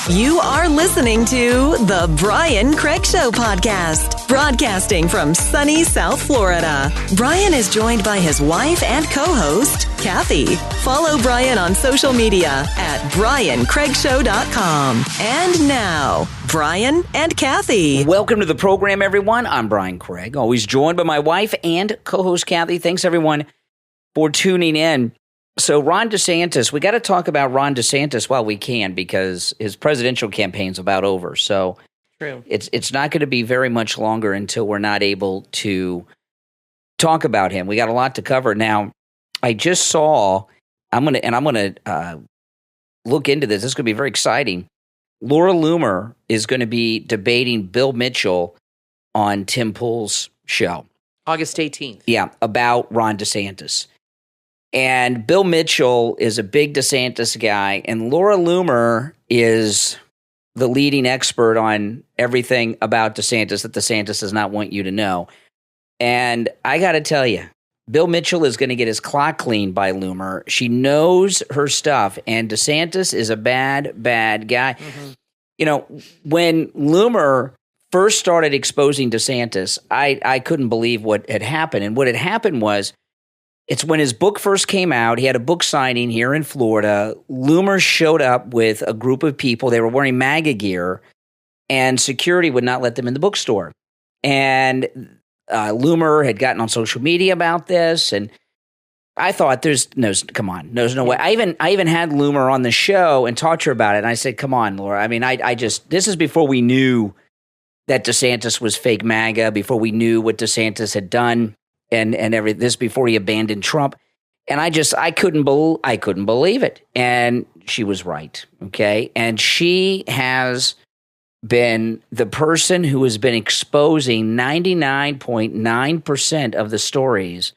You are listening to The Brian Craig Show podcast, broadcasting from sunny South Florida. Brian is joined by his wife and co-host, Kathy. Follow Brian on social media at briancraigshow.com. And now, Brian and Kathy. Welcome to the program, everyone. I'm Brian Craig, always joined by my wife and co-host, Kathy. Thanks, everyone, for tuning in. So Ron DeSantis, we got to talk about Ron DeSantis while we can because his presidential campaign's about over. So True. It's not going to be very much longer until we're not able to talk about him. We got a lot to cover. Now, I just saw, I'm going to look into this. This is going to be very exciting. Laura Loomer is going to be debating Bill Mitchell on Tim Pool's show. August 18th. Yeah, about Ron DeSantis. And Bill Mitchell is a big DeSantis guy, and Laura Loomer is the leading expert on everything about DeSantis that DeSantis does not want you to know. And I got to tell you, Bill Mitchell is going to get his clock cleaned by Loomer. She knows her stuff, and DeSantis is a bad, bad guy. Mm-hmm. You know, when Loomer first started exposing DeSantis, I couldn't believe what had happened. And what had happened was, it's when his book first came out. He had a book signing here in Florida. Loomer showed up with a group of people. They were wearing MAGA gear, and security would not let them in the bookstore. And Loomer had gotten on social media about this, and I thought, there's no way. I even had Loomer on the show and talked to her about it, and I said, come on, Laura. I mean, I just, this is before we knew that DeSantis was fake MAGA, before we knew what DeSantis had done. And this before he abandoned Trump, and I couldn't believe it. And she was right, okay. And she has been the person who has been exposing 99.9% of the stories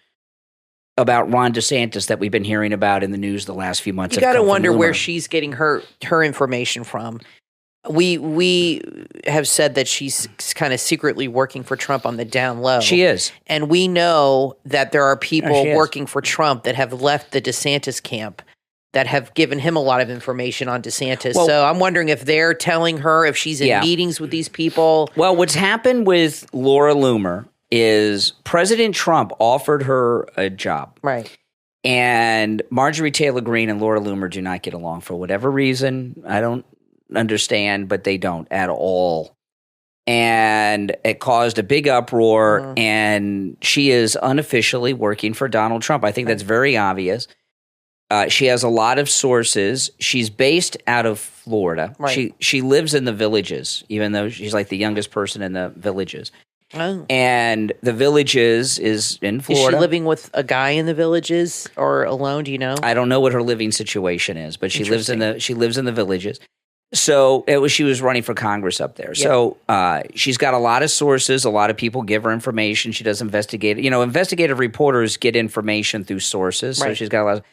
about Ron DeSantis that we've been hearing about in the news the last few months. You got to wonder where she's getting her information from. We have said that she's kind of secretly working for Trump on the down low. She is. And we know that there are people working for Trump that have left the DeSantis camp that have given him a lot of information on DeSantis. Well, so I'm wondering if they're telling her, if she's in meetings with these people. Well, what's happened with Laura Loomer is President Trump offered her a job. Right. And Marjorie Taylor Greene and Laura Loomer do not get along for whatever reason. I don't understand, but they don't at all. And it caused a big uproar, and she is unofficially working for Donald Trump. I think that's very obvious. She has a lot of sources. She's based out of Florida. Right. She lives in the Villages, even though she's like the youngest person in the Villages. Oh. And the Villages is in Florida. Is she living with a guy in the Villages or alone? Do you know? I don't know what her living situation is, but she lives in the Villages. So she was running for Congress up there. Yep. So she's got a lot of sources. A lot of people give her information. She does investigate. You know, investigative reporters get information through sources. So she's got a lot of,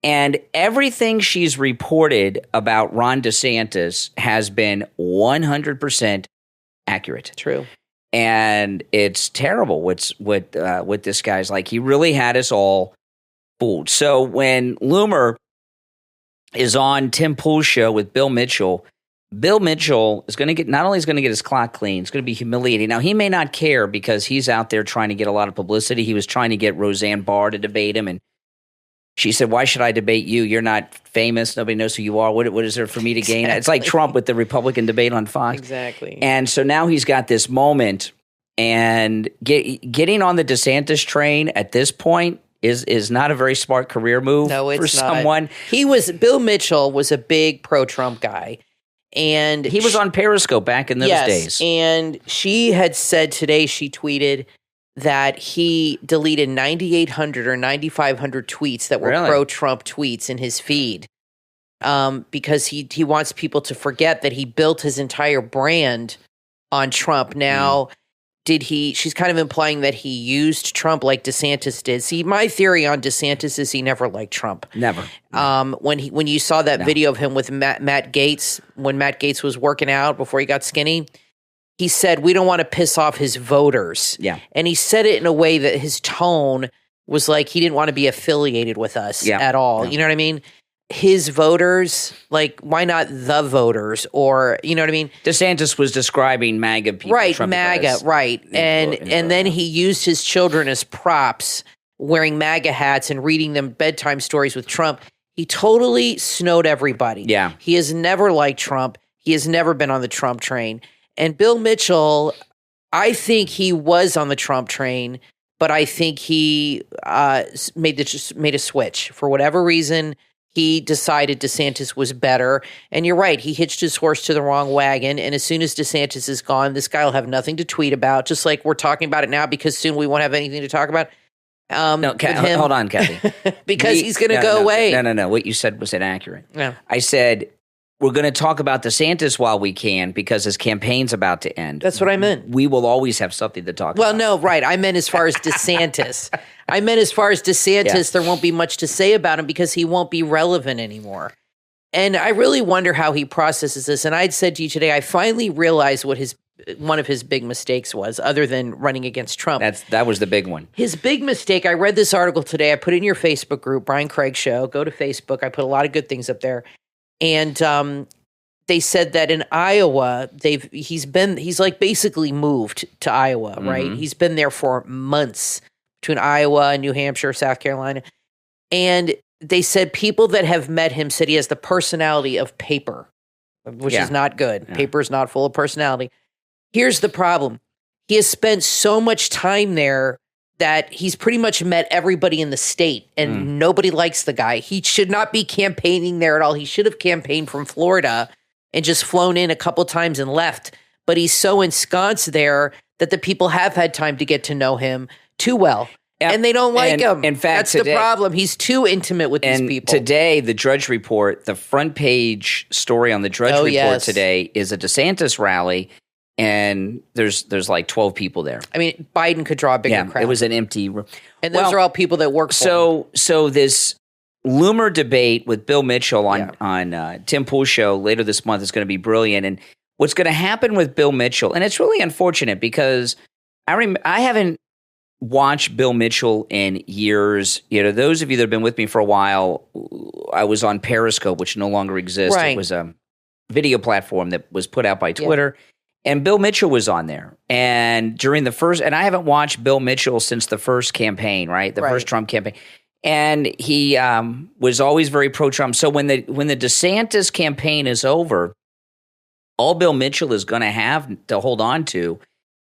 and everything she's reported about Ron DeSantis has been 100% accurate. True. And it's terrible what this guy's like. He really had us all fooled. So when Loomer is on Tim Pool's show with Bill Mitchell is going to get, not only is going to get his clock clean, it's going to be humiliating. Now, he may not care because he's out there trying to get a lot of publicity. He was trying to get Roseanne Barr to debate him, and she said, why should I debate you? You're not famous. Nobody knows who you are. What is there for me to gain? Exactly. It's like Trump with the Republican debate on Fox. Exactly. And so now he's got this moment, and getting on the DeSantis train at this point is not a very smart career move for someone. Bill Mitchell was a big pro-Trump guy. And he was on Periscope back in those days. And she had said today, she tweeted that he deleted 9,800 or 9,500 tweets that were pro-Trump tweets in his feed because he wants people to forget that he built his entire brand on Trump. Now, she's kind of implying that he used Trump like DeSantis did. See, my theory on DeSantis is he never liked Trump. Never. When you saw that video of him with Matt Gaetz, when Matt Gaetz was working out before he got skinny, he said, we don't want to piss off his voters. Yeah. And he said it in a way that his tone was like he didn't want to be affiliated with us at all. You know what I mean? his voters? Like, why not the voters? Or, you know what I mean? DeSantis was describing MAGA people. Right, Trump MAGA, right. And then he used his children as props, wearing MAGA hats and reading them bedtime stories with Trump. He totally snowed everybody. Yeah. He has never liked Trump. He has never been on the Trump train. And Bill Mitchell, I think he was on the Trump train, but I think he made a switch. For whatever reason, he decided DeSantis was better. And you're right, he hitched his horse to the wrong wagon. And as soon as DeSantis is gone, this guy will have nothing to tweet about, just like we're talking about it now, because soon we won't have anything to talk about. No, hold on, Kathy. Because he's going to go away. No. What you said was inaccurate. Yeah. I said we're going to talk about DeSantis while we can because his campaign's about to end. That's what I meant. We will always have something to talk about. Well, no, right. I meant as far as DeSantis. There won't be much to say about him because he won't be relevant anymore. And I really wonder how he processes this. And I'd said to you today, I finally realized what one of his big mistakes was, other than running against Trump. That was the big one. His big mistake, I read this article today. I put it in your Facebook group, Brian Craig Show. Go to Facebook. I put a lot of good things up there. And they said that in Iowa, he's like basically moved to Iowa, right? He's been there for months between Iowa and New Hampshire, South Carolina. And they said people that have met him said he has the personality of paper, which is not good. Yeah. Paper is not full of personality. Here's the problem. He has spent so much time there that he's pretty much met everybody in the state, and nobody likes the guy. He should not be campaigning there at all. He should have campaigned from Florida and just flown in a couple times and left. But he's so ensconced there that the people have had time to get to know him too well. And they don't like him. In fact, that's the problem. He's too intimate with these people. Today, the Drudge Report, the front page story on the Drudge Report today is a DeSantis rally. And there's like 12 people there. I mean, Biden could draw a bigger crowd. It was an empty room. And those are all people that work for him. So this Loomer debate with Bill Mitchell on Tim Pool's show later this month is going to be brilliant. And what's going to happen with Bill Mitchell, and it's really unfortunate because I haven't watched Bill Mitchell in years. You know, those of you that have been with me for a while, I was on Periscope, which no longer exists. Right. It was a video platform that was put out by Twitter. Yeah. And Bill Mitchell was on there. And during the first, and I haven't watched Bill Mitchell since the first campaign, right? The first Trump campaign. And he was always very pro-Trump. So when the DeSantis campaign is over, all Bill Mitchell is going to have to hold on to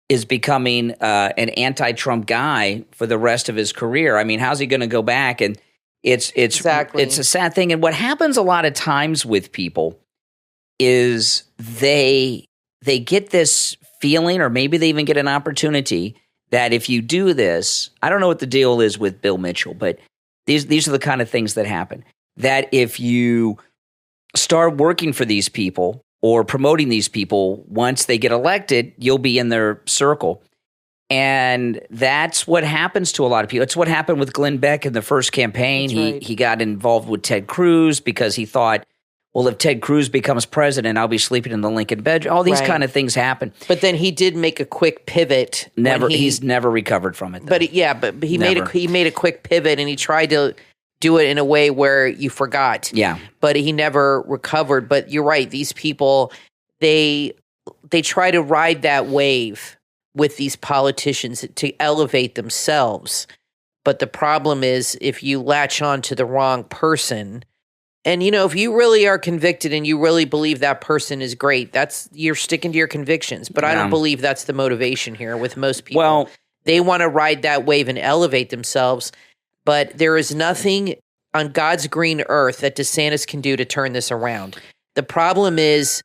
is becoming an anti-Trump guy for the rest of his career. I mean, how's he going to go back? And it's a sad thing. And what happens a lot of times with people is they get this feeling, or maybe they even get an opportunity, that if you do this, I don't know what the deal is with Bill Mitchell, but these are the kind of things that happen. That if you start working for these people or promoting these people, once they get elected, you'll be in their circle. And that's what happens to a lot of people. It's what happened with Glenn Beck in the first campaign. He got involved with Ted Cruz because he thought, well, if Ted Cruz becomes president, I'll be sleeping in the Lincoln bed. All these kind of things happen. But then he did make a quick pivot. He's never recovered from it, though. But he made a quick pivot, and he tried to do it in a way where you forgot. Yeah. But he never recovered. But you're right. These people, they try to ride that wave with these politicians to elevate themselves. But the problem is, if you latch on to the wrong person. And, you know, if you really are convicted and you really believe that person is great, you're sticking to your convictions. But I don't believe that's the motivation here with most people. Well, they want to ride that wave and elevate themselves. But there is nothing on God's green earth that DeSantis can do to turn this around. The problem is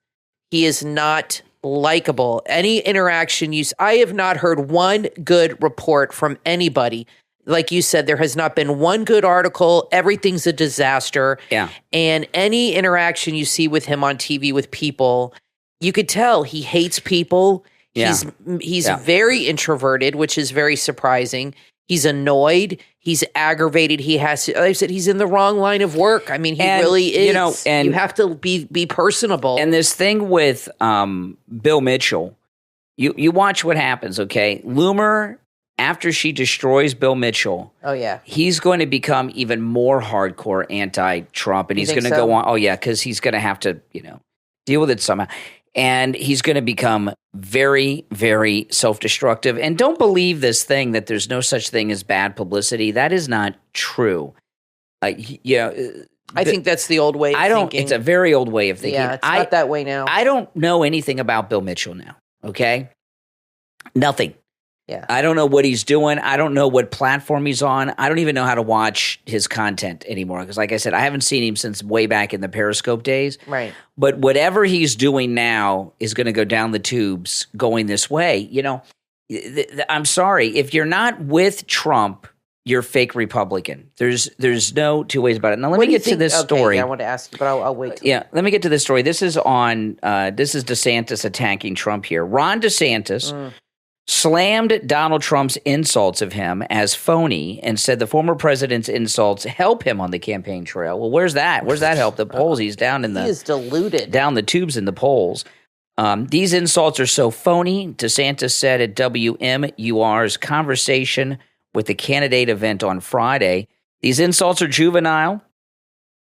he is not likable. Any interaction I have not heard one good report from anybody. Like you said, there has not been one good article. Everything's a disaster. Yeah. And any interaction you see with him on TV with people, you could tell he hates people. Yeah. He's very introverted, which is very surprising. He's annoyed. He's aggravated. Like I said, he's in the wrong line of work. I mean, he really is. You know, and you have to be personable. And this thing with Bill Mitchell, you watch what happens, okay? Loomer after she destroys Bill Mitchell, he's going to become even more hardcore anti-Trump, and he's going to go on. Oh yeah, because he's going to have to, deal with it somehow, and he's going to become very, very self-destructive. And don't believe this thing that there's no such thing as bad publicity. That is not true. I think that's the old way of thinking. It's a very old way of thinking. Yeah, it's not that way now. I don't know anything about Bill Mitchell now. Okay, nothing. Yeah. I don't know what he's doing. I don't know what platform he's on. I don't even know how to watch his content anymore because, like I said, I haven't seen him since way back in the Periscope days. Right. But whatever he's doing now is going to go down the tubes going this way. I'm sorry. If you're not with Trump, you're fake Republican. There's no two ways about it. Now, let me get to this story. I want to ask you, but I'll wait. Let me get to this story. This is DeSantis attacking Trump here. Ron DeSantis slammed Donald Trump's insults of him as phony and said the former president's insults help him on the campaign trail. Well, where's that? Where's that help? The polls, he's down in the— He is deluded. Down the tubes in the polls. These insults are so phony, DeSantis said at WMUR's Conversation with the Candidate event on Friday. These insults are juvenile.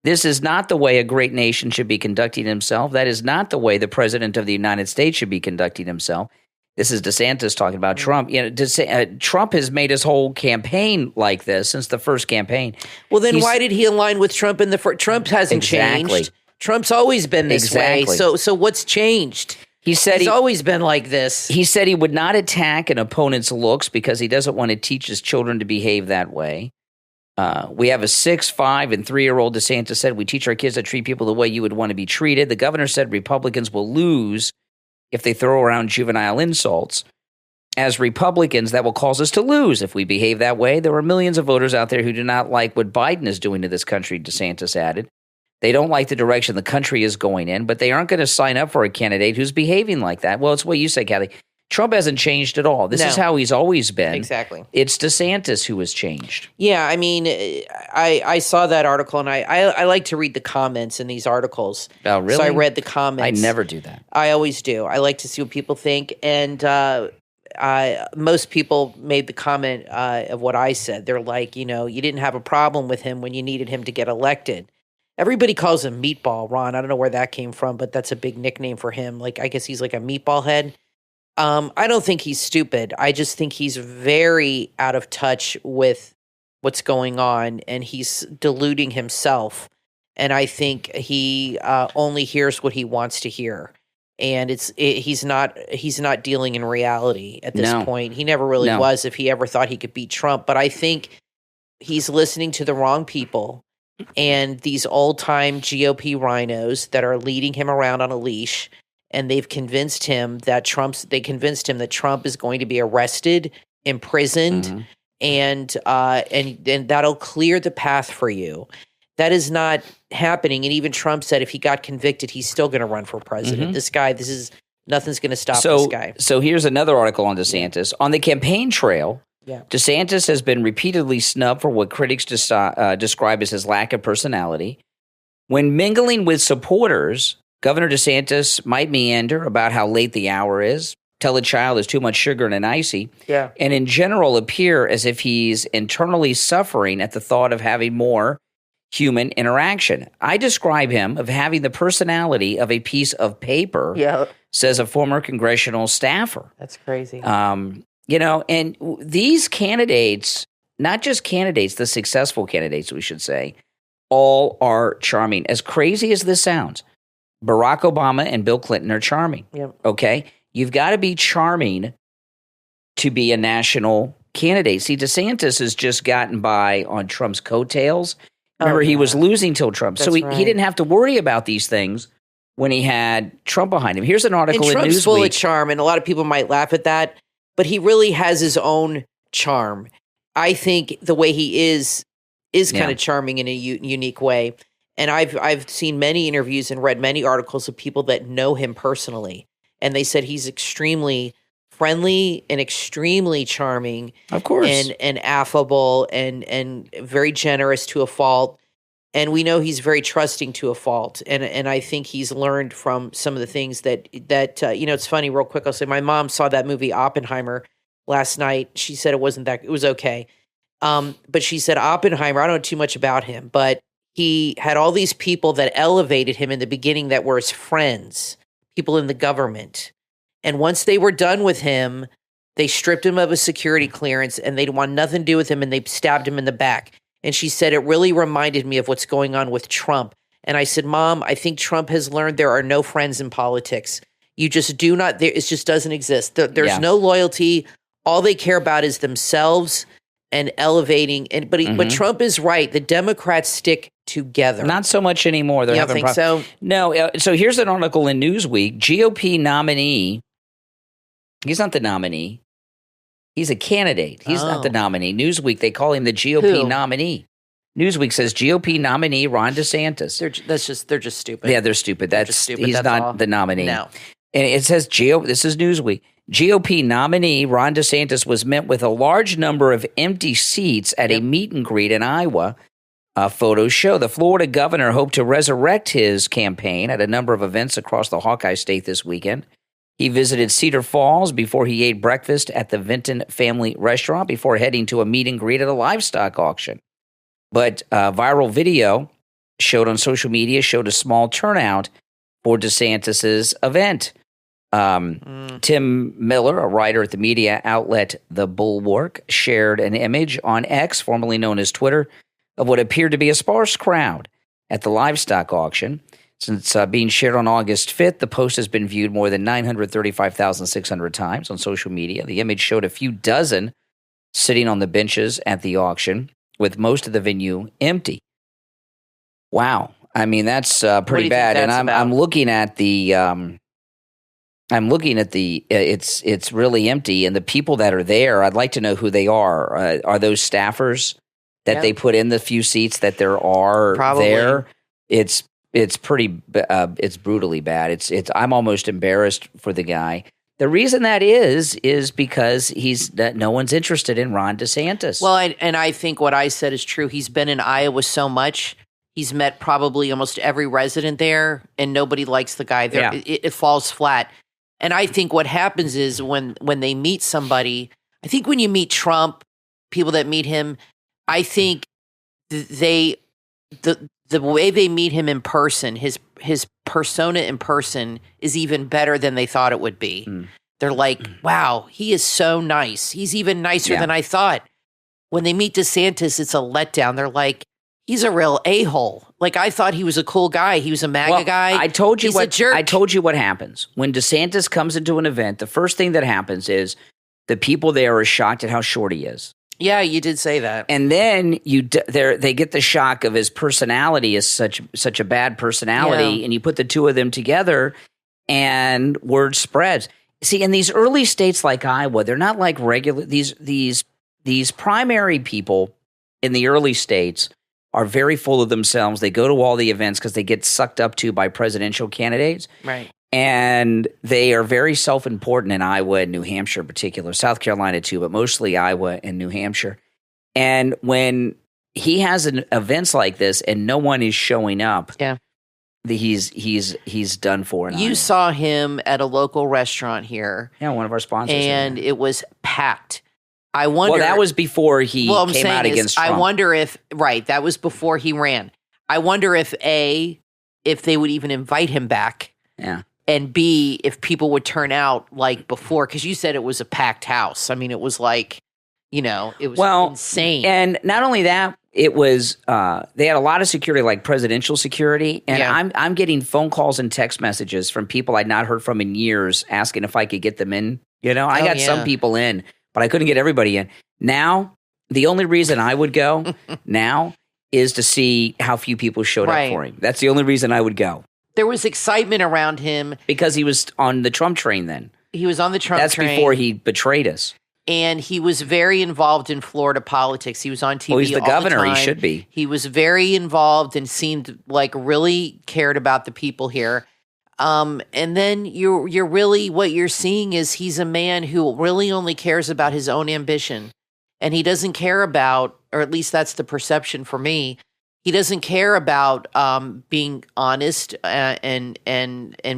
This is not the way a great nation should be conducting himself. That is not the way the president of the United States should be conducting himself. This is DeSantis talking about Trump. Trump has made his whole campaign like this since the first campaign. Well, then why did he align with Trump in the first? Trump hasn't changed. Trump's always been this way. So what's changed? He said he's always been like this. He said he would not attack an opponent's looks because he doesn't want to teach his children to behave that way. We have a 6, 5, and 3-year-old. DeSantis said we teach our kids to treat people the way you would want to be treated. The governor said Republicans will lose if they throw around juvenile insults. As Republicans, that will cause us to lose if we behave that way. There are millions of voters out there who do not like what Biden is doing to this country, DeSantis added. They don't like the direction the country is going in, but they aren't going to sign up for a candidate who's behaving like that. Well, it's what you say, Kathy. Trump hasn't changed at all. This is how he's always been. Exactly. It's DeSantis who has changed. Yeah, I mean, I saw that article, and I like to read the comments in these articles. Oh, really? So I read the comments. I never do that. I always do. I like to see what people think, and most people made the comment of what I said. They're like, you didn't have a problem with him when you needed him to get elected. Everybody calls him Meatball, Ron. I don't know where that came from, but that's a big nickname for him. Like, I guess he's like a meatball head. I don't think he's stupid. I just think he's very out of touch with what's going on, and he's deluding himself. And I think he only hears what he wants to hear, and he's not dealing in reality at this point. He never really was, if he ever thought he could beat Trump. But I think he's listening to the wrong people and these old-time GOP rhinos that are leading him around on a leash. And they've convinced him that Trump is going to be arrested, imprisoned, and that'll clear the path for you. That is not happening. And even Trump said if he got convicted, he's still going to run for president. This guy, nothing's going to stop this guy. So here's another article on DeSantis. On the campaign trail, DeSantis has been repeatedly snubbed for what critics describe as his lack of personality. When mingling with supporters, Governor DeSantis might meander about how late the hour is, tell a child there's too much sugar in an icy, and in general appear as if he's internally suffering at the thought of having more human interaction. I describe him of having the personality of a piece of paper, says a former congressional staffer. That's crazy. And these candidates, not just candidates, the successful candidates, we should say, all are charming. As crazy as this sounds, Barack Obama and Bill Clinton are charming. Okay? You've got to be charming to be a national candidate. See, DeSantis has just gotten by on Trump's coattails. Remember, he was losing till Trump. So he didn't have to worry about these things when he had Trump behind him. Here's an article in Newsweek. Trump's full of charm, and a lot of people might laugh at that, but he really has his own charm. I think the way he is kind of charming in a unique way. And I've seen many interviews and read many articles of people that know him personally, and they said he's extremely friendly and extremely charming, of course, and affable and very generous to a fault. And we know he's very trusting to a fault. And I think he's learned from some of the things that it's funny. Real quick, I'll say my mom saw that movie Oppenheimer last night. She said it was okay. But she said Oppenheimer, I don't know too much about him, but he had all these people that elevated him in the beginning that were his friends, people in the government. And once they were done with him, they stripped him of his security clearance and they want nothing to do with him and they stabbed him in the back. And she said, it really reminded me of what's going on with Trump. And I said, Mom, I think Trump has learned there are no friends in politics. You just do not, it just doesn't exist. There's no loyalty. All they care about is themselves and elevating. But Trump is right. The Democrats stick together. Not so much anymore. They're having so? No. So here's an article in Newsweek. GOP nominee. He's not the nominee. He's a candidate. He's not the nominee. Newsweek, they call him the GOP nominee. Newsweek says GOP nominee Ron DeSantis. They're just stupid. Yeah, they're stupid. He's not the nominee. No. And it says this is Newsweek. GOP nominee Ron DeSantis was met with a large number of empty seats at a meet and greet in Iowa. Photos show the Florida governor hoped to resurrect his campaign at a number of events across the Hawkeye State this weekend. He visited Cedar Falls before he ate breakfast at the Vinton family restaurant before heading to a meet and greet at a livestock auction. But viral video showed on social media showed a small turnout for DeSantis's event. Tim Miller, a writer at the media outlet The Bulwark, shared an image on X, formerly known as Twitter, of what appeared to be a sparse crowd at the livestock auction. Since being shared on August 5th, the post has been viewed more than 935,600 times on social media. The image showed a few dozen sitting on the benches at the auction, with most of the venue empty. Wow. I mean, that's pretty bad. And I'm looking at the it's really empty. And the people that are there, I'd like to know who they are. Are those staffers that they put in the few seats that there are there? It's pretty, it's brutally bad. I'm almost embarrassed for the guy. The reason that is because no one's interested in Ron DeSantis. Well, and I think what I said is true. He's been in Iowa so much. He's met probably almost every resident there, and nobody likes the guy there. Yeah. It falls flat. And I think what happens is when they meet somebody, I think when you meet Trump, people that meet him, I think the way they meet him in person, his persona in person is even better than they thought it would be. They're like, wow, he is so nice. He's even nicer than I thought. When they meet DeSantis, it's a letdown. They're like, he's a real a-hole. Like, I thought he was a cool guy. He was a MAGA guy. I told you a jerk. I told you what happens. When DeSantis comes into an event, the first thing that happens is the people there are shocked at how short he is. Yeah, you did say that. And then they get the shock of his personality as such a bad personality, and you put the two of them together, and word spreads. See, in these early states like Iowa, they're not like regular these primary people in the early states are very full of themselves. They go to all the events because they get sucked up to by presidential candidates. Right. And they are very self-important in Iowa and New Hampshire in particular, South Carolina too, but mostly Iowa and New Hampshire. And when he has events like this and no one is showing up, he's done for. You saw him at a local restaurant here. Yeah, one of our sponsors. And it was packed. I wonder. Well, that was before he came out against Trump. I wonder if that was before he ran. I wonder if they would even invite him back. Yeah. And B, if people would turn out like before, because you said it was a packed house. I mean, it was like, it was insane. And not only that, it was they had a lot of security, like presidential security. And I'm getting phone calls and text messages from people I'd not heard from in years, asking if I could get them in. I got some people in, but I couldn't get everybody in. Now, the only reason I would go now is to see how few people showed up for him. That's the only reason I would go. There was excitement around him. Because he was on the Trump train then. He was on the Trump train. That's before he betrayed us. And he was very involved in Florida politics. He was on TV all the time. Well, he's the governor. He should be. He was very involved and seemed like really cared about the people here. And then you're really, what you're seeing is he's a man who really only cares about his own ambition. And he doesn't care about, or at least that's the perception for me, He doesn't care about being honest and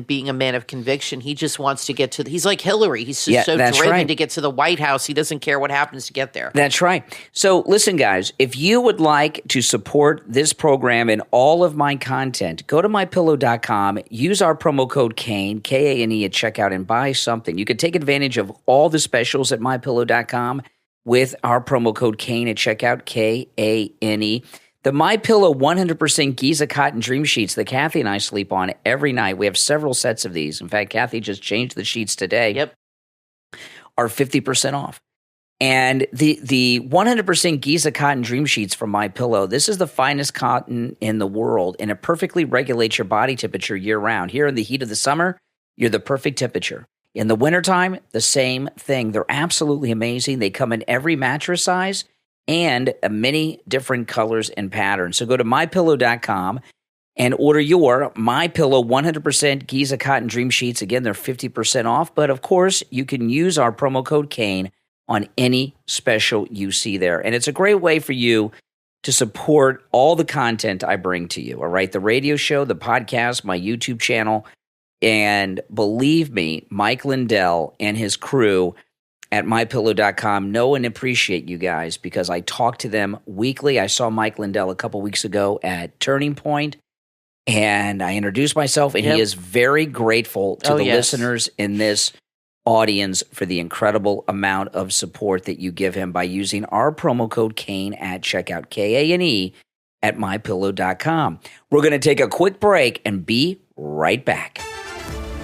being a man of conviction. He just wants to get to. He's like Hillary. He's just so driven to get to the White House. He doesn't care what happens to get there. That's right. So listen, guys, if you would like to support this program and all of my content, go to mypillow.com. Use our promo code Kane, K-A-N-E, at checkout and buy something. You can take advantage of all the specials at mypillow.com with our promo code Kane at checkout, K-A-N-E. The MyPillow 100% Giza Cotton Dream Sheets that Kathy and I sleep on every night. We have several sets of these. In fact, Kathy just changed the sheets today. Yep. Are 50% off. And the 100% Giza Cotton Dream Sheets from MyPillow, this is the finest cotton in the world, and it perfectly regulates your body temperature year-round. Here in the heat of the summer, you're the perfect temperature. In the wintertime, the same thing. They're absolutely amazing. They come in every mattress size and many different colors and patterns. So go to mypillow.com and order your MyPillow 100% Giza Cotton Dream Sheets. Again, they're 50% off, but of course, you can use our promo code Kane on any special you see there. And it's a great way for you to support all the content I bring to you, all right? The radio show, the podcast, my YouTube channel, and believe me, Mike Lindell and his crew at mypillow.com know and appreciate you guys because I talk to them weekly. I saw Mike Lindell a couple weeks ago at Turning Point, and I introduced myself, and he is very grateful to the listeners in this audience for the incredible amount of support that you give him by using our promo code Kane at checkout, K-A-N-E, at mypillow.com. We're going to take a quick break and be right back.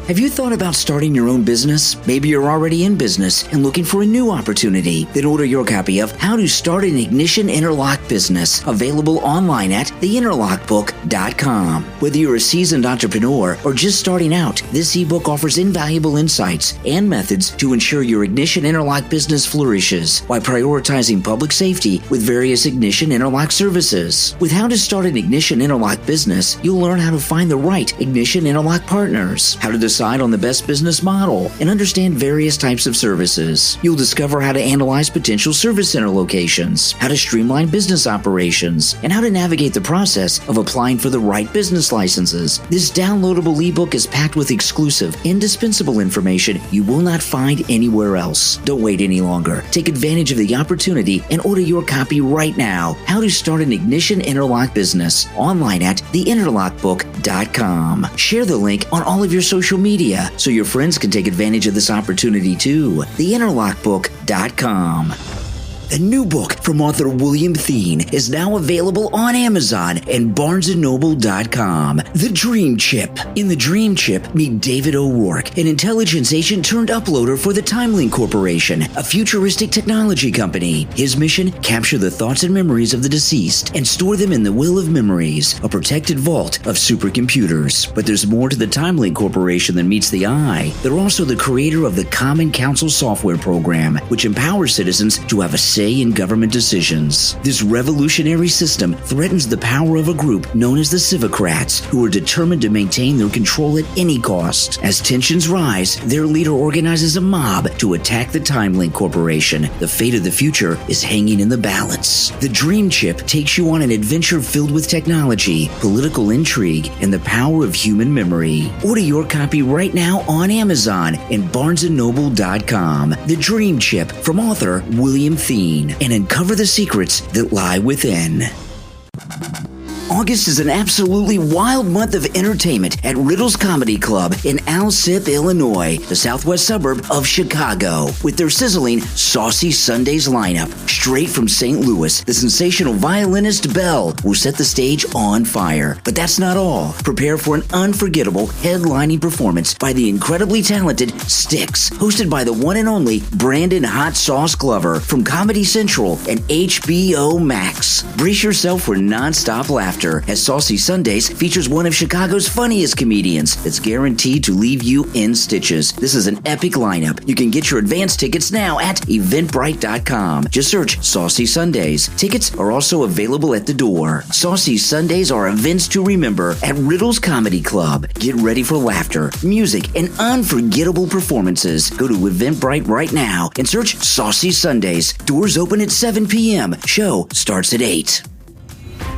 Have you thought about starting your own business? Maybe you're already in business and looking for a new opportunity. Then order your copy of How to Start an Ignition Interlock Business, available online at theinterlockbook.com. Whether you're a seasoned entrepreneur or just starting out, this ebook offers invaluable insights and methods to ensure your ignition interlock business flourishes while prioritizing public safety with various ignition interlock services. With How to Start an Ignition Interlock Business, you'll learn how to find the right ignition interlock partners, how to decide on the best business model, and understand various types of services. You'll discover how to analyze potential service center locations, how to streamline business operations, and how to navigate the process of applying for the right business licenses. This downloadable ebook is packed with exclusive, indispensable information you will not find anywhere else. Don't wait any longer. Take advantage of the opportunity and order your copy right now. How to Start an Ignition Interlock Business, online at theinterlockbook.com. Share the link on all of your social media so your friends can take advantage of this opportunity too. theinterlockbook.com. The new book from author William Thien is now available on Amazon and BarnesandNoble.com. The Dream Chip. In The Dream Chip, meet David O'Rourke, an intelligence agent turned uploader for the TimeLink Corporation, a futuristic technology company. His mission? Capture the thoughts and memories of the deceased and store them in the Will of Memories, a protected vault of supercomputers. But there's more to the TimeLink Corporation than meets the eye. They're also the creator of the Common Council software program, which empowers citizens to have a say in government decisions. This revolutionary system threatens the power of a group known as the Civocrats, who are determined to maintain their control at any cost. As tensions rise, their leader organizes a mob to attack the TimeLink Corporation. The fate of the future is hanging in the balance. The Dream Chip takes you on an adventure filled with technology, political intrigue, and the power of human memory. Order your copy right now on Amazon and BarnesandNoble.com. The Dream Chip from author William Thien, and uncover the secrets that lie within. August is an absolutely wild month of entertainment at Riddle's Comedy Club in Alsip, Illinois, the southwest suburb of Chicago, with their sizzling Saucy Sundays lineup. Straight from St. Louis, the sensational violinist Belle will set the stage on fire. But that's not all. Prepare for an unforgettable headlining performance by the incredibly talented Styx, hosted by the one and only Brandon Hot Sauce Glover from Comedy Central and HBO Max. Brace yourself for non-stop laughter, as Saucy Sundays features one of Chicago's funniest comedians that's guaranteed to leave you in stitches. This is an epic lineup. You can get your advance tickets now at Eventbrite.com. Just search Saucy Sundays. Tickets are also available at the door. Saucy Sundays are events to remember at Riddle's Comedy Club. Get ready for laughter, music, and unforgettable performances. Go to Eventbrite right now and search Saucy Sundays. Doors open at 7 p.m. Show starts at 8.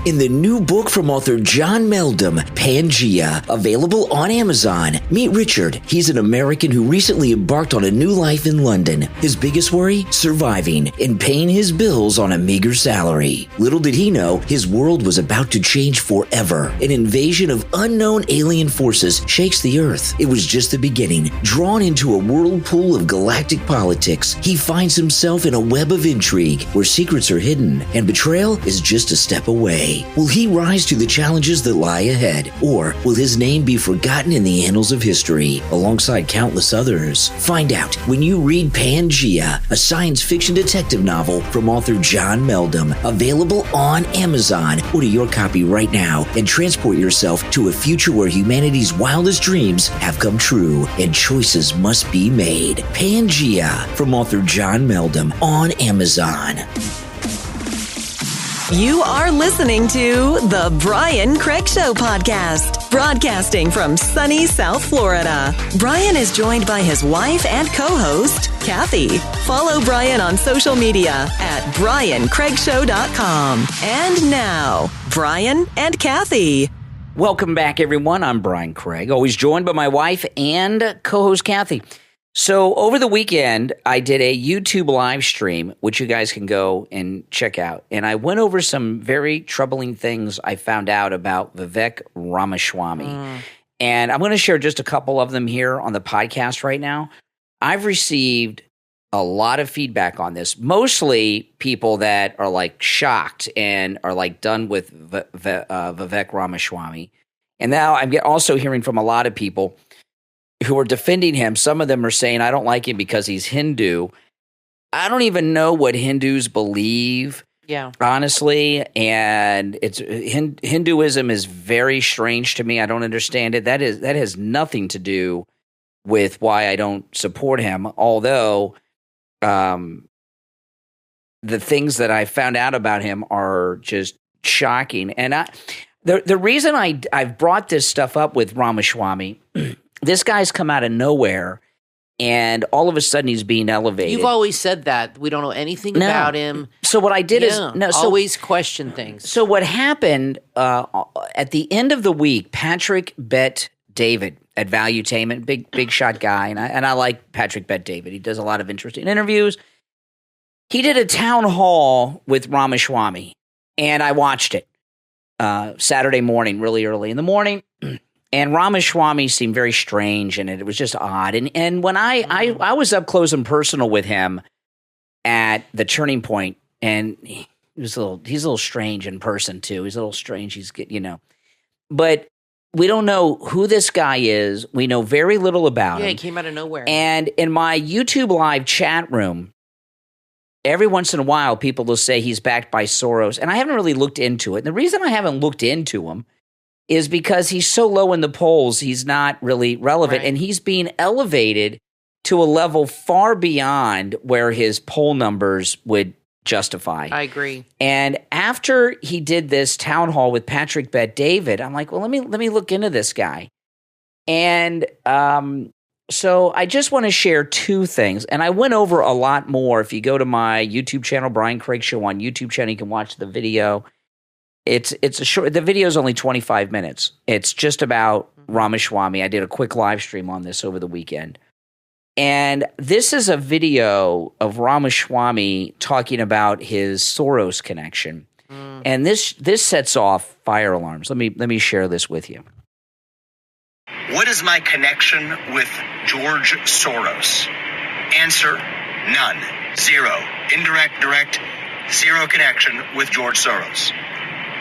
in the new book from author John Meldum, Pangea, available on Amazon. Meet Richard. He's an American who recently embarked on a new life in London. His biggest worry? Surviving and paying his bills on a meager salary. Little did he know, his world was about to change forever. An invasion of unknown alien forces shakes the Earth. It was just the beginning. Drawn into a whirlpool of galactic politics, he finds himself in a web of intrigue where secrets are hidden and betrayal is just a step away. Will he rise to the challenges that lie ahead, or will his name be forgotten in the annals of history alongside countless others? Find out when you read Pangea, a science fiction detective novel from author John Meldum, available on Amazon. Order your copy right now and transport yourself to a future where humanity's wildest dreams have come true and choices must be made. Pangea from author John Meldum on Amazon. You are listening to the Brian Craig Show podcast, broadcasting from sunny South Florida. Brian is joined by his wife and co-host, Kathy. Follow Brian on social media at briancraigshow.com. And now, Brian and Kathy. Welcome back, everyone. I'm Brian Craig, always joined by my wife and co-host, Kathy. So over the weekend, I did a YouTube live stream, which you guys can go and check out. And I went over some very troubling things I found out about Vivek Ramaswamy. And I'm going to share just a couple of them here on the podcast right now. I've received a lot of feedback on this, mostly people that are like shocked and are like done with Vivek Ramaswamy. And now I'm also hearing from a lot of people who are defending him. Some of them are saying, I don't like him because he's Hindu. I don't even know what Hindus believe, honestly. And it's Hinduism is very strange to me. I don't understand it. That has nothing to do with why I don't support him. Although the things that I found out about him are just shocking. And the reason I've brought this stuff up with Ramaswamy, this guy's come out of nowhere, and all of a sudden he's being elevated. You've always said that. We don't know anything about him. So what I did is always question things. So what happened at the end of the week, Patrick Bet David at Valuetainment, big shot guy, and I like Patrick Bet David. He does a lot of interesting interviews. He did a town hall with Ramaswamy, and I watched it Saturday morning, really early in the morning. And Ramaswamy seemed very strange, and it was just odd. And when I was up close and personal with him at the Turning Point, and he's a little strange in person too. He's a little strange. But we don't know who this guy is. We know very little about him. Yeah, he came out of nowhere. And in my YouTube live chat room, every once in a while, people will say he's backed by Soros, and I haven't really looked into it. And the reason I haven't looked into him is because he's so low in the polls, he's not really relevant. Right. And he's being elevated to a level far beyond where his poll numbers would justify. I agree. And after he did this town hall with Patrick Bet David, I'm like, well, let me look into this guy. And so I just want to share two things. And I went over a lot more. If you go to my YouTube channel, Brian Craig Show on YouTube channel, you can watch the video. It's a short. The video is only 25 minutes. It's just about Ramaswamy. I did a quick live stream on this over the weekend, and this is a video of Ramaswamy talking about his Soros connection, and this sets off fire alarms. Let me share this with you. What is my connection with George Soros? Answer: none, zero, indirect, direct, zero connection with George Soros.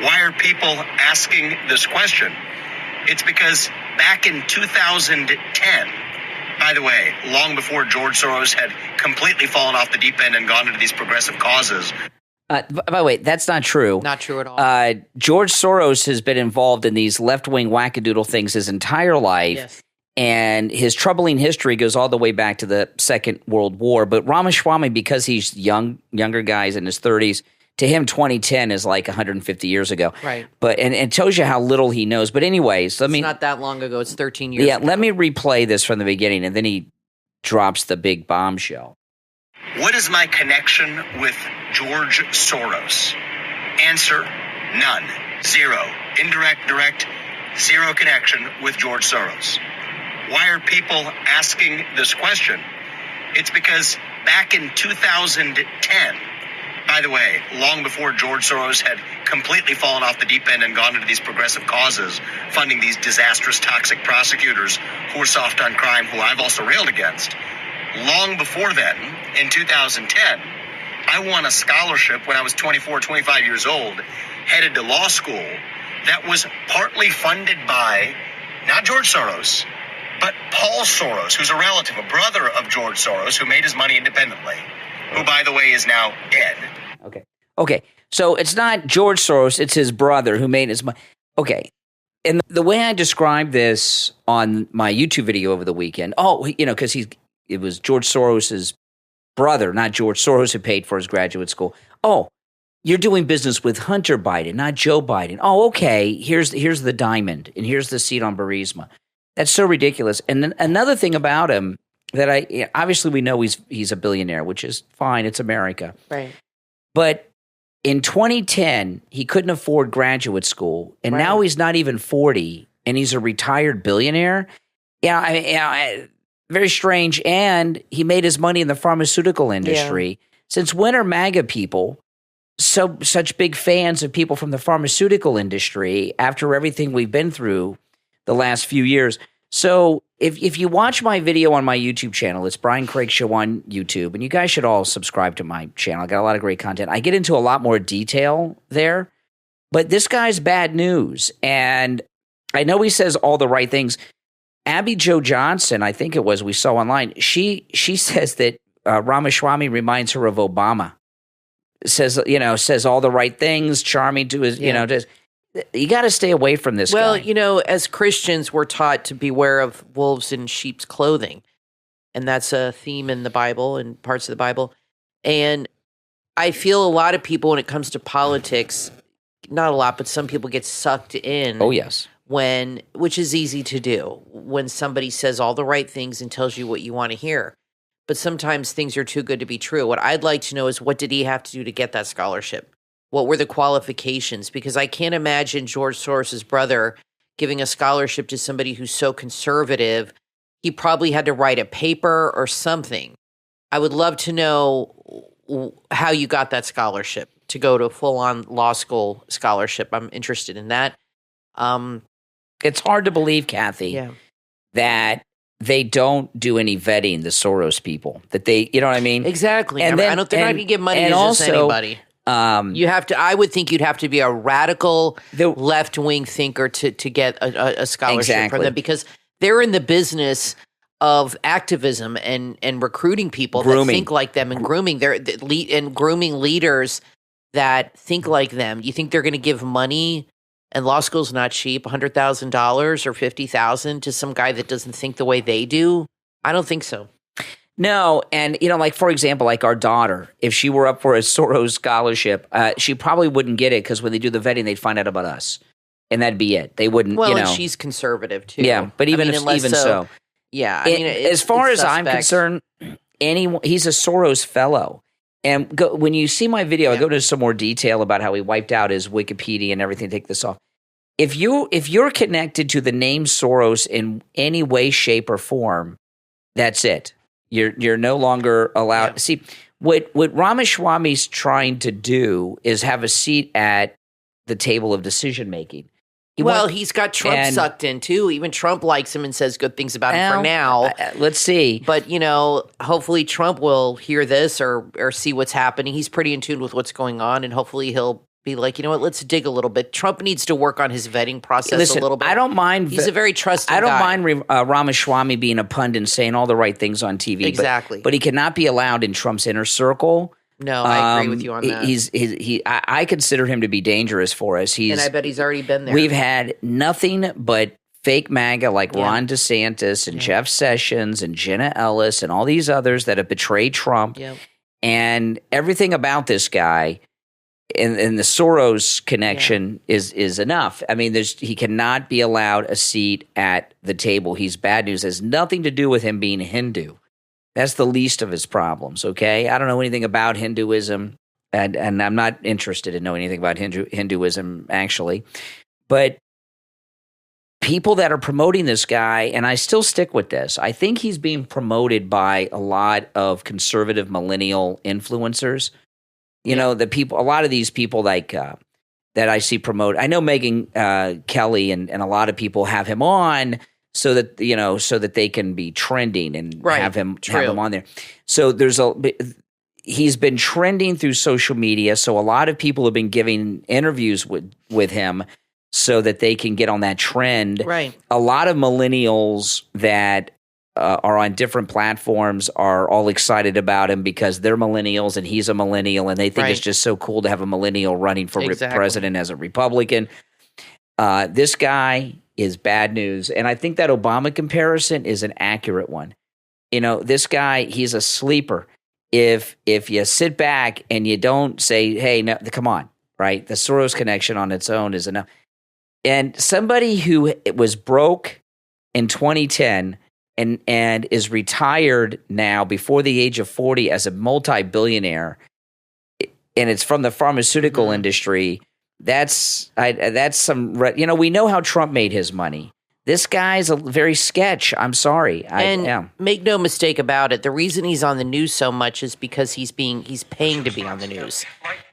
Why are people asking this question? It's because back in 2010, by the way, long before George Soros had completely fallen off the deep end and gone into these progressive causes. By the way, that's not true. Not true at all. George Soros has been involved in these left-wing wackadoodle things his entire life. Yes. And his troubling history goes all the way back to the Second World War. But Ramaswamy, because he's younger guys in his 30s, to him, 2010 is like 150 years ago. Right. But and it tells you how little he knows. But anyways, it's not that long ago. It's 13 years ago. Let me replay this from the beginning, and then he drops the big bombshell. What is my connection with George Soros? Answer: none, zero. Indirect, direct, zero connection with George Soros. Why are people asking this question? It's because back in 2010, by the way, long before George Soros had completely fallen off the deep end and gone into these progressive causes, funding these disastrous, toxic prosecutors who were soft on crime, who I've also railed against. Long before then, in 2010, I won a scholarship when I was 24, 25 years old, headed to law school, that was partly funded by, not George Soros, but Paul Soros, who's a relative, a brother of George Soros, who made his money independently, who, by the way, is now dead. Okay. So it's not George Soros, it's his brother who made his money. Okay. And the way I described this on my YouTube video over the weekend, because it was George Soros's brother, not George Soros, who paid for his graduate school. Oh, you're doing business with Hunter Biden, not Joe Biden. Oh, okay. Here's the diamond, and here's the seat on Burisma. That's so ridiculous. And then another thing about him that obviously we know he's a billionaire, which is fine. It's America. Right. But in 2010, he couldn't afford graduate school, and now he's not even 40, and he's a retired billionaire. Very strange. And he made his money in the pharmaceutical industry. Yeah. Since when are MAGA people such big fans of people from the pharmaceutical industry after everything we've been through the last few years? So if you watch my video on my YouTube channel, it's Brian Craig Show on YouTube, and you guys should all subscribe to my channel. I got a lot of great content. I get into a lot more detail there, but this guy's bad news. And I know he says all the right things. Abby Jo Johnson, I think it was, we saw online, she says that Ramaswamy reminds her of Obama. Says all the right things, charming to his, you got to stay away from this guy. Well, as Christians, we're taught to beware of wolves in sheep's clothing. And that's a theme in the Bible and parts of the Bible. And I feel a lot of people, when it comes to politics, not a lot, but some people get sucked in. Oh, yes. Which is easy to do, when somebody says all the right things and tells you what you want to hear. But sometimes things are too good to be true. What I'd like to know is, what did he have to do to get that scholarship? What were the qualifications? Because I can't imagine George Soros' brother giving a scholarship to somebody who's so conservative. He probably had to write a paper or something. I would love to know how you got that scholarship to go to a full-on law school scholarship. I'm interested in that. It's hard to believe, Kathy, that they don't do any vetting, the Soros people. That they, you know what I mean? Exactly. And they're not going to give money to just anybody. You have to. I would think you'd have to be a radical left-wing thinker to get a scholarship from them, because they're in the business of activism and recruiting people that think like them and grooming grooming leaders that think like them. You think they're going to give money? And law school's not cheap, $100,000 or $50,000 to some guy that doesn't think the way they do? I don't think so. No, and for example, like our daughter, if she were up for a Soros scholarship, she probably wouldn't get it, because when they do the vetting, they'd find out about us, and that'd be it. They wouldn't. Well, and she's conservative too. Yeah, but even so, yeah. As far as I'm concerned, he's a Soros fellow. And when you see my video, I go into some more detail about how he wiped out his Wikipedia and everything. Take this off. If you're connected to the name Soros in any way, shape, or form, that's it. You're no longer allowed. Yeah. See, what Ramaswamy's trying to do is have a seat at the table of decision making. He's got Trump sucked in too. Even Trump likes him and says good things about him for now. Let's see. But, hopefully Trump will hear this or see what's happening. He's pretty in tune with what's going on, and hopefully he'll be like, let's dig a little bit. Trump needs to work on his vetting process a little bit. I don't mind. He's a very trusting guy. I don't mind Ramaswamy being a pundit and saying all the right things on TV. Exactly. But he cannot be allowed in Trump's inner circle. No, I agree with you on that. I consider him to be dangerous for us. And I bet he's already been there. We've had nothing but fake MAGA like Ron DeSantis and Jeff Sessions and Jenna Ellis and all these others that have betrayed Trump. Yep. And everything about this guy and the Soros connection is enough. I mean, he cannot be allowed a seat at the table. He's bad news. It has nothing to do with him being Hindu. That's the least of his problems, okay? I don't know anything about Hinduism. and I'm not interested in knowing anything about Hinduism, actually. But people that are promoting this guy, and I still stick with this, I think he's being promoted by a lot of conservative millennial influencers. You know, a lot of these people like that I see promote. I know Megyn Kelly and a lot of people have him on so that they can be trending and have him on there. So he's been trending through social media. So a lot of people have been giving interviews with him so that they can get on that trend. Right. A lot of millennials that are on different platforms are all excited about him because they're millennials and he's a millennial, and they think it's just so cool to have a millennial running for president as a Republican. This guy is bad news, and I think that Obama comparison is an accurate one. You know, this guy, he's a sleeper. If you sit back and you don't say, hey, no, come on, right? The Soros connection on its own is enough. And somebody who was broke in 2010 and is retired now before the age of 40 as a multi-billionaire, and it's from the pharmaceutical industry, that's some, we know how Trump made his money. This guy's a very sketch. I'm sorry. Make no mistake about it. The reason he's on the news so much is because he's paying to be on the news.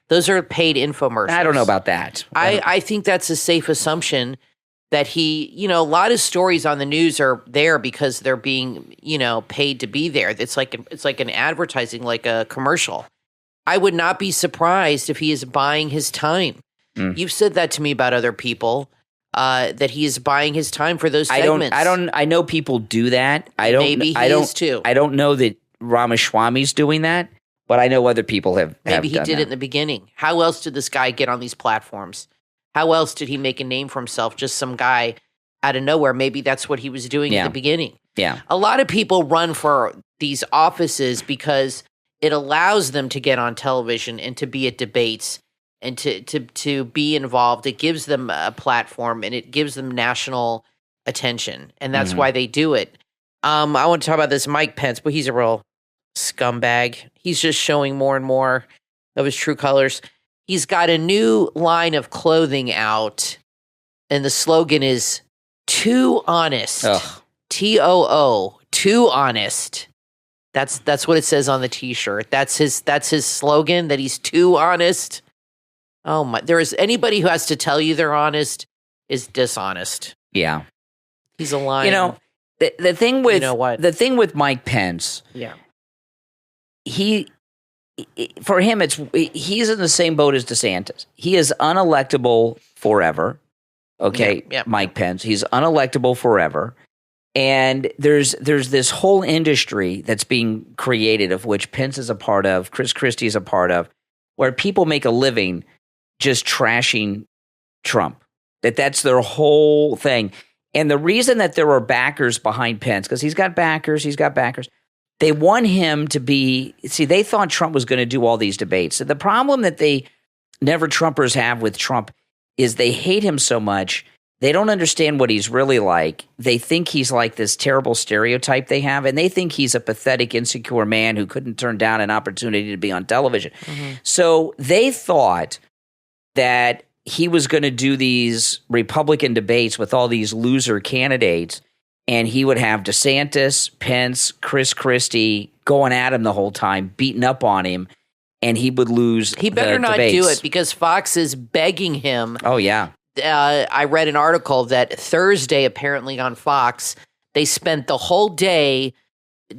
Those are paid infomercials. I don't know about that. I think that's a safe assumption that a lot of stories on the news are there because they're being, paid to be there. It's like an advertising, like a commercial. I would not be surprised if he is buying his time. You've said that to me about other people. That he is buying his time for those segments. I know people do that. Maybe he is too. I don't know that Ramaswamy's doing that, but I know other people have. Maybe he did it in the beginning. How else did this guy get on these platforms? How else did he make a name for himself? Just some guy out of nowhere. Maybe that's what he was doing at the beginning. Yeah. A lot of people run for these offices because it allows them to get on television and to be at debates and to be involved. It gives them a platform and it gives them national attention. And that's why they do it. I want to talk about this Mike Pence, but he's a real scumbag. He's just showing more and more of his true colors. He's got a new line of clothing out, and the slogan is "Too Honest." TOO, too honest. That's what it says on the T-shirt. That's his slogan, that he's too honest. Oh my! There is anybody who has to tell you they're honest is dishonest. Yeah, he's a liar. The thing with Mike Pence. Yeah, for him, he's in the same boat as DeSantis. He is unelectable forever. Okay, Mike Pence. He's unelectable forever. And there's this whole industry that's being created, of which Pence is a part of, Chris Christie is a part of, where people make a living just trashing Trump. That's their whole thing. And the reason that there are backers behind Pence, because he's got backers, they want him to be – see, they thought Trump was going to do all these debates. So the problem that they never-Trumpers have with Trump is they hate him so much. They don't understand what he's really like. They think he's like this terrible stereotype they have, and they think he's a pathetic, insecure man who couldn't turn down an opportunity to be on television. So they thought that he was going to do these Republican debates with all these loser candidates, and he would have DeSantis, Pence, Chris Christie going at him the whole time, beating up on him, and he would lose. He better not do it because Fox is begging him. Oh, yeah. I read an article that Thursday, apparently on Fox, they spent the whole day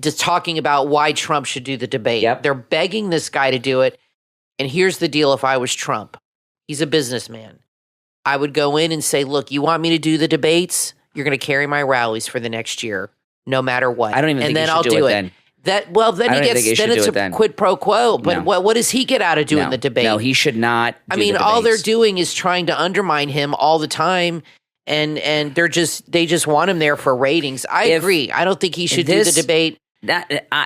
just talking about why Trump should do the debate. Yep. They're begging this guy to do it. And here's the deal. If I was Trump, he's a businessman. I would go in and say, look, you want me to do the debates? You're going to carry my rallies for the next year, no matter what. I don't even think you should do it then. Then it's a quid pro quo. But what does he get out of doing the debate? No, he should not. All they're doing is trying to undermine him all the time, and they just want him there for ratings. I agree. I don't think he should do the debate.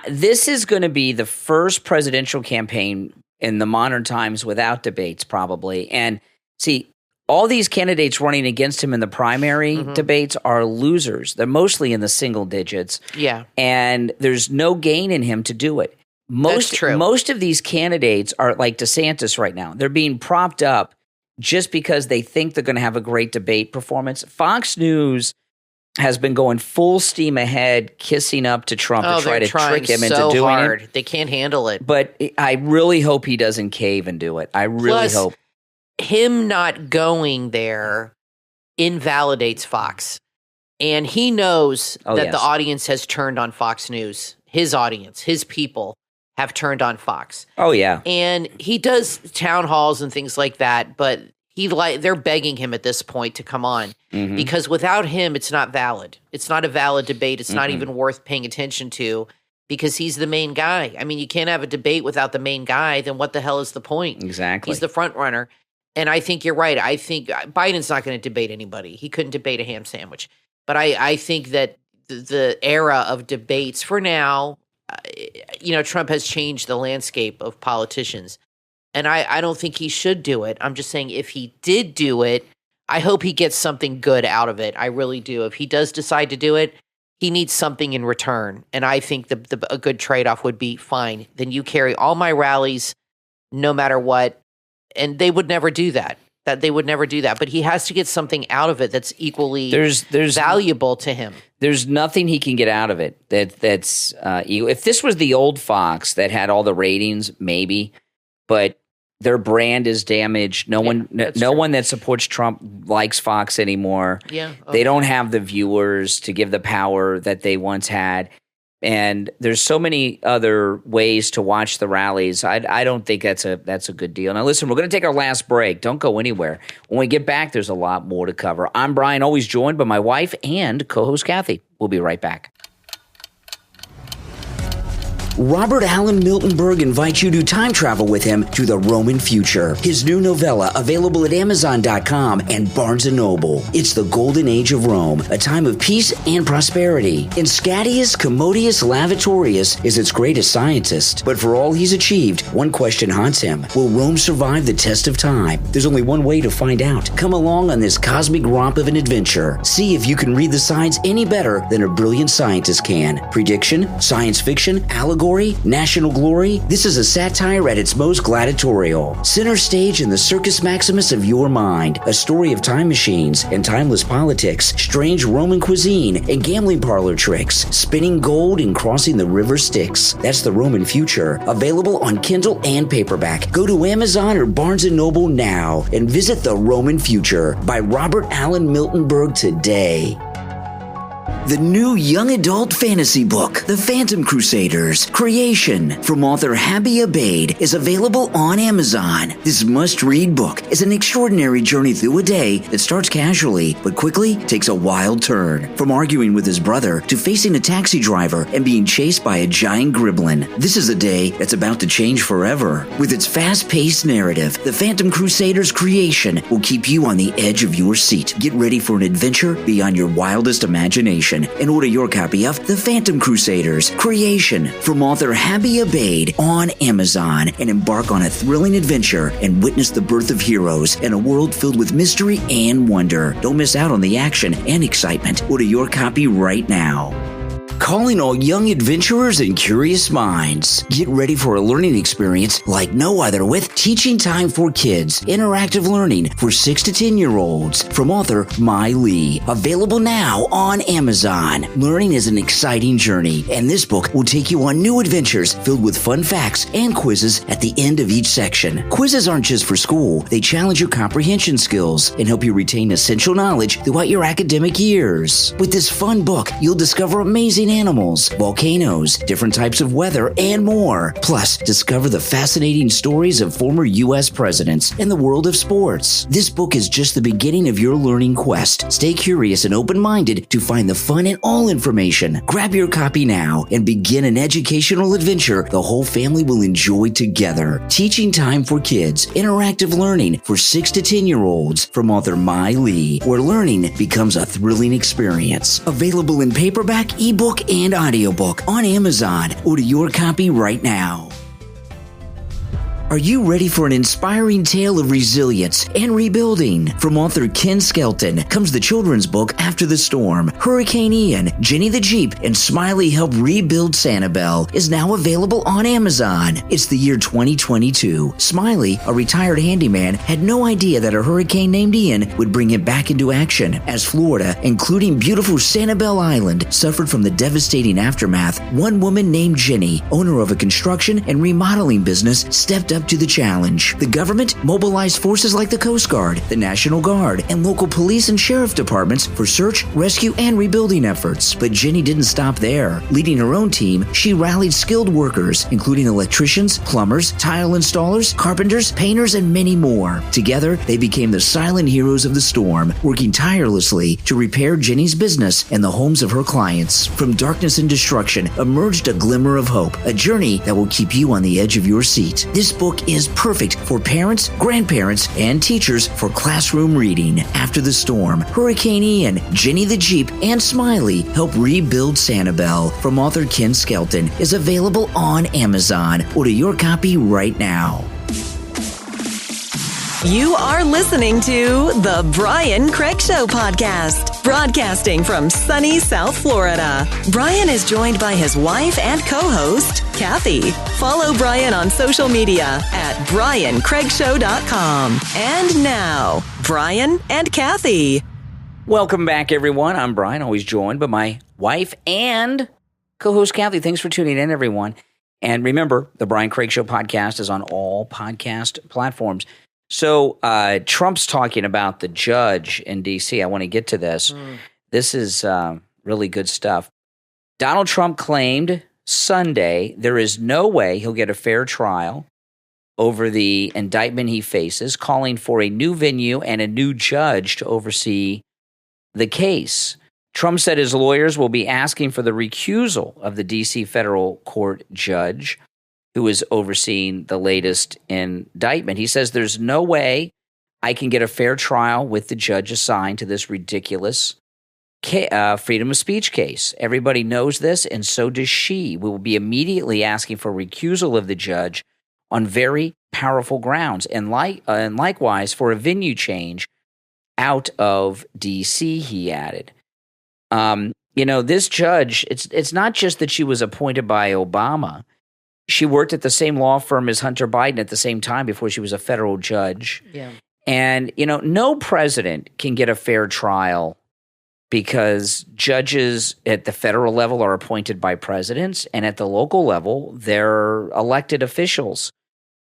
This is going to be the first presidential campaign in the modern times without debates, probably. And see, all these candidates running against him in the primary debates are losers. They're mostly in the single digits. Yeah. And there's no gain in him to do it. Most of these candidates are like DeSantis right now. They're being propped up just because they think they're going to have a great debate performance. Fox News has been going full steam ahead, kissing up to Trump to try to trick him into doing it. They can't handle it. But I really hope he doesn't cave and do it. I really hope. Him not going there invalidates Fox. And he knows that the audience has turned on Fox News. His audience, his people have turned on Fox. Oh, yeah. And he does town halls and things like that, but they're begging him at this point to come on because without him, it's not valid. It's not a valid debate. It's not even worth paying attention to because he's the main guy. I mean, you can't have a debate without the main guy. Then what the hell is the point? Exactly. He's the front runner. And I think you're right. I think Biden's not going to debate anybody. He couldn't debate a ham sandwich. But I think that the era of debates for now, Trump has changed the landscape of politicians. And I don't think he should do it. I'm just saying if he did do it, I hope he gets something good out of it. I really do. If he does decide to do it, he needs something in return. And I think a good trade-off would be, fine, then you carry all my rallies no matter what. And they would never do that. They would never do that. But he has to get something out of it that's equally there's valuable to him. There's nothing he can get out of it that's if this was the old Fox that had all the ratings, maybe, but their brand is damaged. No one that supports Trump likes Fox anymore. Yeah, okay. They don't have the viewers to give the power that they once had. And there's so many other ways to watch the rallies. I don't think that's a good deal. Now, listen, we're going to take our last break. Don't go anywhere. When we get back, there's a lot more to cover. I'm Brian, always joined by my wife and co-host Kathy. We'll be right back. Robert Allen Miltenberg invites you to time travel with him to the Roman future. His new novella, available at Amazon.com and Barnes & Noble. It's the golden age of Rome, a time of peace and prosperity. And Scadius Commodius Lavatorius is its greatest scientist. But for all he's achieved, one question haunts him. Will Rome survive the test of time? There's only one way to find out. Come along on this cosmic romp of an adventure. See if you can read the signs any better than a brilliant scientist can. Prediction, science fiction, allegory, national glory. This is a satire at its most gladiatorial. Center stage in the Circus Maximus of your mind. A story of time machines and timeless politics, strange Roman cuisine and gambling parlor tricks, spinning gold and crossing the river Styx. That's the Roman future. Available on Kindle and paperback. Go to Amazon or Barnes & Noble now and visit The Roman Future by Robert Allen Miltenberg today. The new young adult fantasy book, The Phantom Crusaders, Creation, from author Habi Abade, is available on Amazon. This must-read book is an extraordinary journey through a day that starts casually, but quickly takes a wild turn. From arguing with his brother to facing a taxi driver and being chased by a giant gremlin. This is a day that's about to change forever. With its fast-paced narrative, The Phantom Crusaders, Creation will keep you on the edge of your seat. Get ready for an adventure beyond your wildest imagination. And order your copy of The Phantom Crusaders, Creation, from author Habi Abade on Amazon, and embark on a thrilling adventure and witness the birth of heroes in a world filled with mystery and wonder. Don't miss out on the action and excitement. Order your copy right now. Calling all young adventurers and curious minds. Get ready for a learning experience like no other with Teaching Time for Kids, interactive learning for 6 to 10-year-olds from author Mai Lee. Available now on Amazon. Learning is an exciting journey, and this book will take you on new adventures filled with fun facts and quizzes at the end of each section. Quizzes aren't just for school. They challenge your comprehension skills and help you retain essential knowledge throughout your academic years. With this fun book, you'll discover amazing animals, volcanoes, different types of weather, and more. Plus, discover the fascinating stories of former U.S. presidents and the world of sports. This book is just the beginning of your learning quest. Stay curious and open-minded to find the fun in all information. Grab your copy now and begin an educational adventure the whole family will enjoy together. Teaching Time for Kids, interactive learning for 6 to 10-year-olds from author Mai Lee, where learning becomes a thrilling experience. Available in paperback, ebook, and audiobook on Amazon. Order your copy right now. Are you ready for an inspiring tale of resilience and rebuilding? From author Ken Skelton comes the children's book After the Storm. Hurricane Ian, Jenny the Jeep, and Smiley Help Rebuild Sanibel is now available on Amazon. It's the year 2022. Smiley, a retired handyman, had no idea that a hurricane named Ian would bring him back into action as Florida, including beautiful Sanibel Island, suffered from the devastating aftermath. One woman named Jenny, owner of a construction and remodeling business, stepped up to the challenge. The government mobilized forces like the Coast Guard, the National Guard, and local police and sheriff departments for search, rescue, and rebuilding efforts. But Jenny didn't stop there. Leading her own team, she rallied skilled workers, including electricians, plumbers, tile installers, carpenters, painters, and many more. Together, they became the silent heroes of the storm, working tirelessly to repair Jenny's business and the homes of her clients. From darkness and destruction emerged a glimmer of hope, a journey that will keep you on the edge of your seat. This book is perfect for parents, grandparents, and teachers for classroom reading. After the Storm, Hurricane Ian, Jenny the Jeep, and Smiley Help Rebuild Sanibel from author Ken Skelton is available on Amazon. Order your copy right now. You are listening to The Brian Craig Show podcast, broadcasting from sunny South Florida. Brian is joined by his wife and co-host, Kathy. Follow Brian on social media at briancraigshow.com. And now, Brian and Kathy. Welcome back, everyone. I'm Brian, always joined by my wife and co-host, Kathy. Thanks for tuning in, everyone. And remember, the Brian Craig Show podcast is on all podcast platforms. So Trump's talking about the judge in D.C. I want to get to this. This is really good stuff. Donald Trump claimed Sunday there is no way he'll get a fair trial over the indictment he faces, calling for a new venue and a new judge to oversee the case. Trump said his lawyers will be asking for the recusal of the D.C. federal court judge who is overseeing the latest indictment. He says there's no way I can get a fair trial with the judge assigned to this ridiculous freedom of speech case. Everybody knows this, and so does she. We will be immediately asking for recusal of the judge on very powerful grounds, and likewise for a venue change out of D.C., he added. This judge, it's not just that she was appointed by Obama. She worked at the same law firm as Hunter Biden at the same time before she was a federal judge. Yeah. And, no president can get a fair trial because judges at the federal level are appointed by presidents, and at the local level, they're elected officials.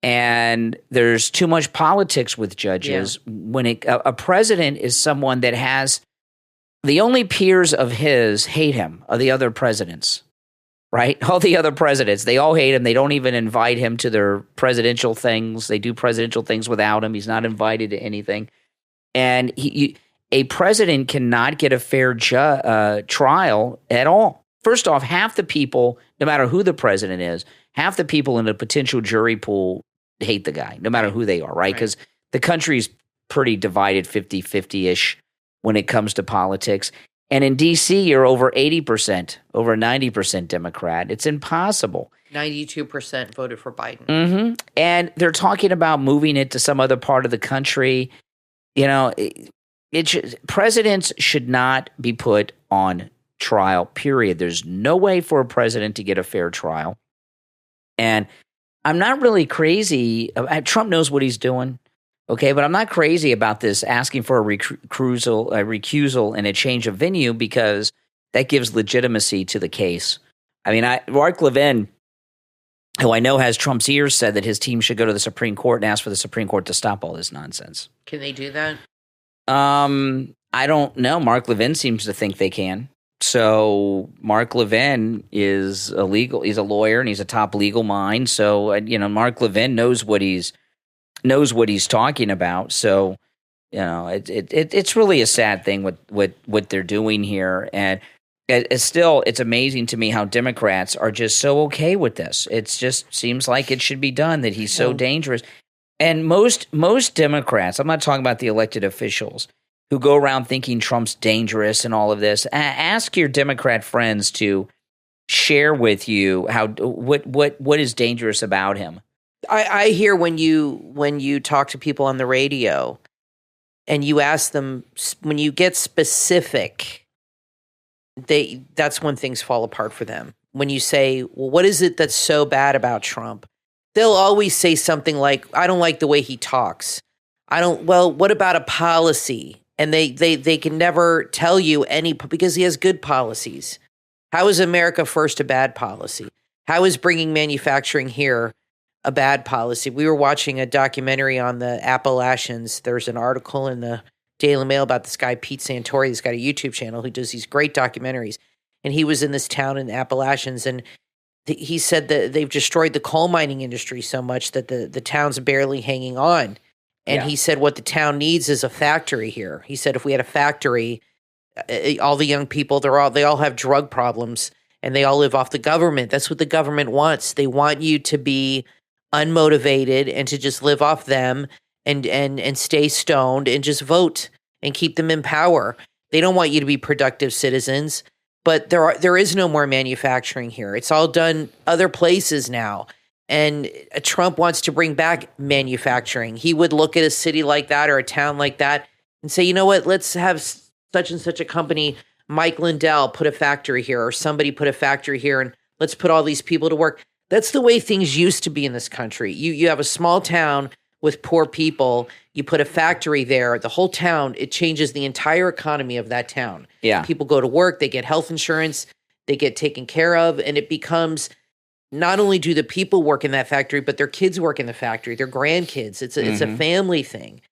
And there's too much politics with judges. Yeah. When a president is someone that has the only peers of his hate him, are the other presidents. Right? All the other presidents, they all hate him. They don't even invite him to their presidential things. They do presidential things without him. He's not invited to anything. And a president cannot get a fair trial at all. First off, half the people, no matter who the president is, half the people in a potential jury pool hate the guy, no matter who they are, right? Because the country's pretty divided 50-50-ish when it comes to politics. And in D.C., you're over 80%, over 90% Democrat. It's impossible. 92% voted for Biden. Mm-hmm. And they're talking about moving it to some other part of the country. Presidents should not be put on trial, period. There's no way for a president to get a fair trial. And I'm not really crazy. Trump knows what he's doing. Okay, but I'm not crazy about this asking for a recusal and a change of venue because that gives legitimacy to the case. I mean, Mark Levin, who I know has Trump's ears, said that his team should go to the Supreme Court and ask for the Supreme Court to stop all this nonsense. Can they do that? I don't know. Mark Levin seems to think they can. So Mark Levin is he's a lawyer and he's a top legal mind. So, Mark Levin knows what he's talking about. So, it's really a sad thing what they're doing here. And it's amazing to me how Democrats are just so okay with this. It just seems like it should be done, that he's so dangerous. And most Democrats, I'm not talking about the elected officials who go around thinking Trump's dangerous and all of this. Ask your Democrat friends to share with you what is dangerous about him. I hear when you talk to people on the radio and you ask them, when you get specific, that's when things fall apart for them. When you say, well, what is it that's so bad about Trump? They'll always say something like, I don't like the way he talks. What about a policy? And they can never tell you because he has good policies. How is America First a bad policy? How is bringing manufacturing here a bad policy? We were watching a documentary on the Appalachians. There's an article in the Daily Mail about this guy, Pete Santori. He's got a YouTube channel who does these great documentaries. And he was in this town in the Appalachians, and he said that they've destroyed the coal mining industry so much that the town's barely hanging on. And he said what the town needs is a factory here. He said if we had a factory, all the young people, they all have drug problems, and they all live off the government. That's what the government wants. They want you to be unmotivated and to just live off them and stay stoned and just vote and keep them in power. They don't want you to be productive citizens. But there is no more manufacturing here. It's all done other places now. And Trump wants to bring back manufacturing. He would look at a city like that or a town like that and say, you know what, let's have such and such a company, Mike Lindell, put a factory here, or somebody put a factory here, and let's put all these people to work. That's the way things used to be in this country. You have a small town with poor people. You put a factory there, the whole town, it changes the entire economy of that town. Yeah. People go to work, they get health insurance, they get taken care of, and it becomes not only do the people work in that factory, but their kids work in the factory, their grandkids. It's a family thing.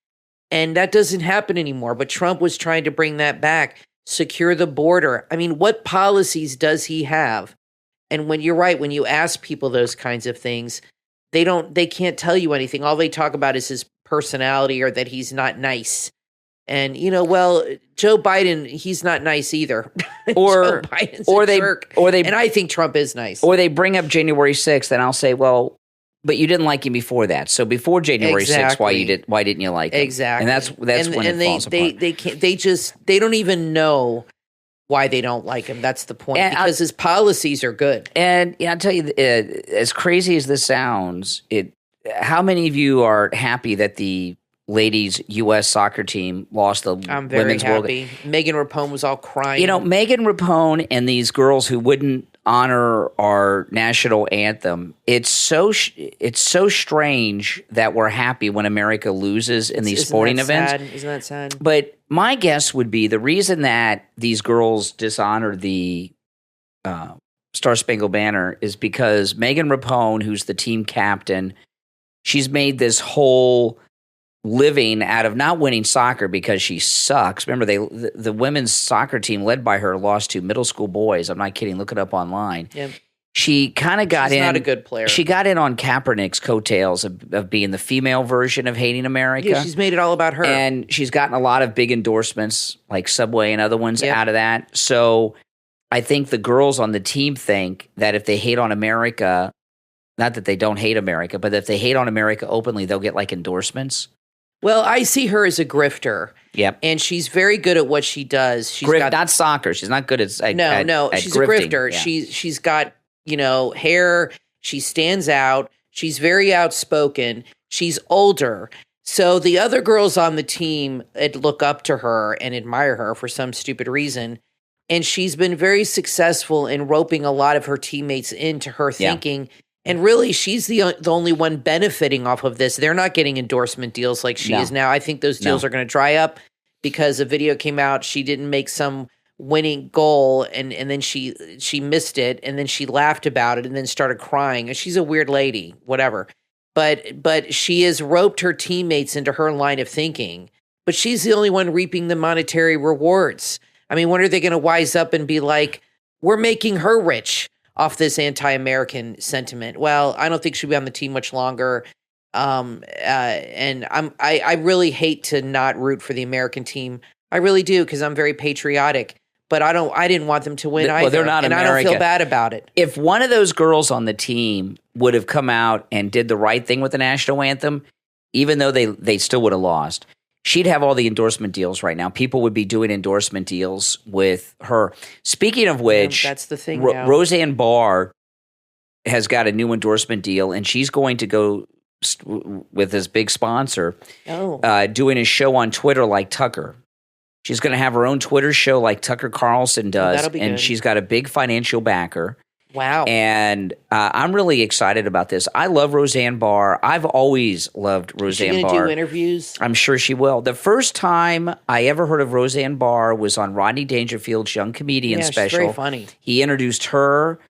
And that doesn't happen anymore. But Trump was trying to bring that back, secure the border. I mean, what policies does he have? And when you're right, when you ask people those kinds of things, they can't tell you anything. All they talk about is his personality or that he's not nice. And, Joe Biden, he's not nice either. Joe Biden's a jerk. And I think Trump is nice. Or they bring up January 6th, and I'll say, well, but you didn't like him before that. So before January 6th, why didn't you like him? Exactly. And that's when it falls apart. They don't even know why they don't like him. That's the point. And because his policies are good. And I'll tell you, as crazy as this sounds, how many of you are happy that the ladies' U.S. soccer team lost the I'm very women's happy. World. Megan Rapone was all crying. Megan Rapone and these girls who wouldn't honor our national anthem. It's so strange that we're happy when America loses in these sporting events. Sad? Isn't that sad? But my guess would be the reason that these girls dishonor the Star Spangled Banner is because Megan Rapone, who's the team captain, she's made this whole living out of not winning soccer because she sucks. Remember, the women's soccer team led by her lost to middle school boys. I'm not kidding. Look it up online. Yep. She kind of got in. She's not a good player. She got in on Kaepernick's coattails of being the female version of hating America. Yeah, she's made it all about her. And she's gotten a lot of big endorsements like Subway and other ones out of that. So I think the girls on the team think that if they hate on America, not that they don't hate America, but if they hate on America openly, they'll get like endorsements. Well, I see her as a grifter. Yep. And she's very good at what she does. She's not soccer. She's not good at No. She's grifting. A grifter. Yeah. She's got, hair. She stands out. She's very outspoken. She's older. So the other girls on the team look up to her and admire her for some stupid reason. And she's been very successful in roping a lot of her teammates into her thinking. And really, she's the only one benefiting off of this. They're not getting endorsement deals like she is now. I think those deals are going to dry up because a video came out. She didn't make some winning goal, and then she missed it, and then she laughed about it, and then started crying. And she's a weird lady, whatever. But she has roped her teammates into her line of thinking. But she's the only one reaping the monetary rewards. I mean, when are they going to wise up and be like, we're making her rich off this anti-American sentiment? Well, I don't think she'll be on the team much longer. And I really hate to not root for the American team. I really do, because I'm very patriotic. But I didn't want them to win either. Well, they're not America. And I don't feel bad about it. If one of those girls on the team would have come out and did the right thing with the national anthem, even though they still would have lost, she'd have all the endorsement deals right now. People would be doing endorsement deals with her. Speaking of which, that's the thing now. Roseanne Barr has got a new endorsement deal, and she's going to go with his big sponsor, doing a show on Twitter like Tucker. She's going to have her own Twitter show like Tucker Carlson does, that'll be and good. she's got a big financial backer. Wow. And I'm really excited about this. I love Roseanne Barr. I've always loved Roseanne Barr. Is she going to do interviews? I'm sure she will. The first time I ever heard of Roseanne Barr was on Rodney Dangerfield's Young Comedian special. She's very funny. He introduced her,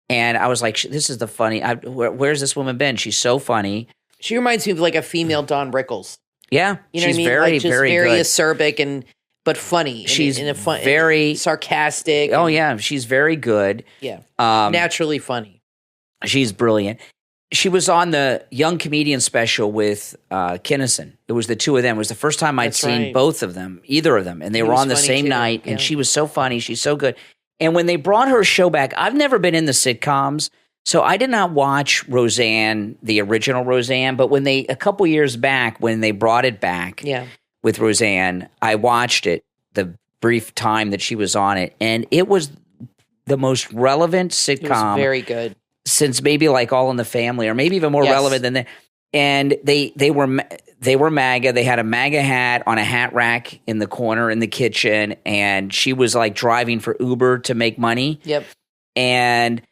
and I was like, this is the funny. Where's this woman been? She's so funny. She reminds me of like a female Don Rickles. Yeah. You know she's what I mean? very, like just very very good. acerbic but funny. She's in a fun, very sarcastic. Oh, yeah. She's very good. Yeah. Naturally funny. She's brilliant. She was on the Young Comedian special with Kinnison. It was the two of them. It was the first time I'd seen both of them, either of them. And they were on the same night. And she was so funny. She's so good. And when they brought her show back, I've never been in the sitcoms. So I did not watch Roseanne, the original Roseanne. But when a couple years back, when they brought it back with Roseanne, I watched it the brief time that she was on it. And it was the most relevant sitcom. It was very good. Since maybe like All in the Family, or maybe even more relevant than that. And they were MAGA. They had a MAGA hat on a hat rack in the corner in the kitchen, and she was like driving for Uber to make money. Yep. And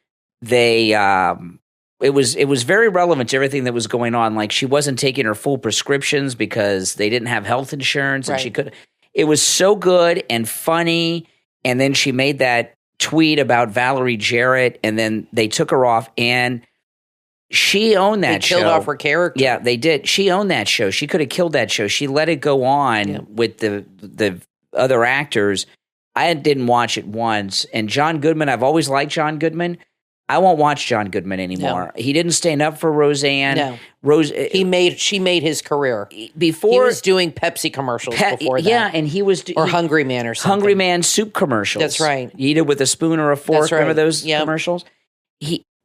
they it was very relevant to everything that was going on. Like she wasn't taking her full prescriptions because they didn't have health insurance, and she could. It was so good and funny. And then she made that tweet about Valerie Jarrett, and then they took her off, and she owned that show. They killed off her character. Yeah, they did. She owned that show. She could have killed that show. She let it go on with the other actors. I didn't watch it once. And John Goodman, I've always liked John Goodman. I won't watch John Goodman anymore. No. He didn't stand up for Roseanne. No. She made his career. Before he was doing Pepsi commercials before that. Yeah, and he was or Hungry Man or something. Hungry Man soup commercials. That's right. You eat it with a spoon or a fork. That's right. Remember those commercials?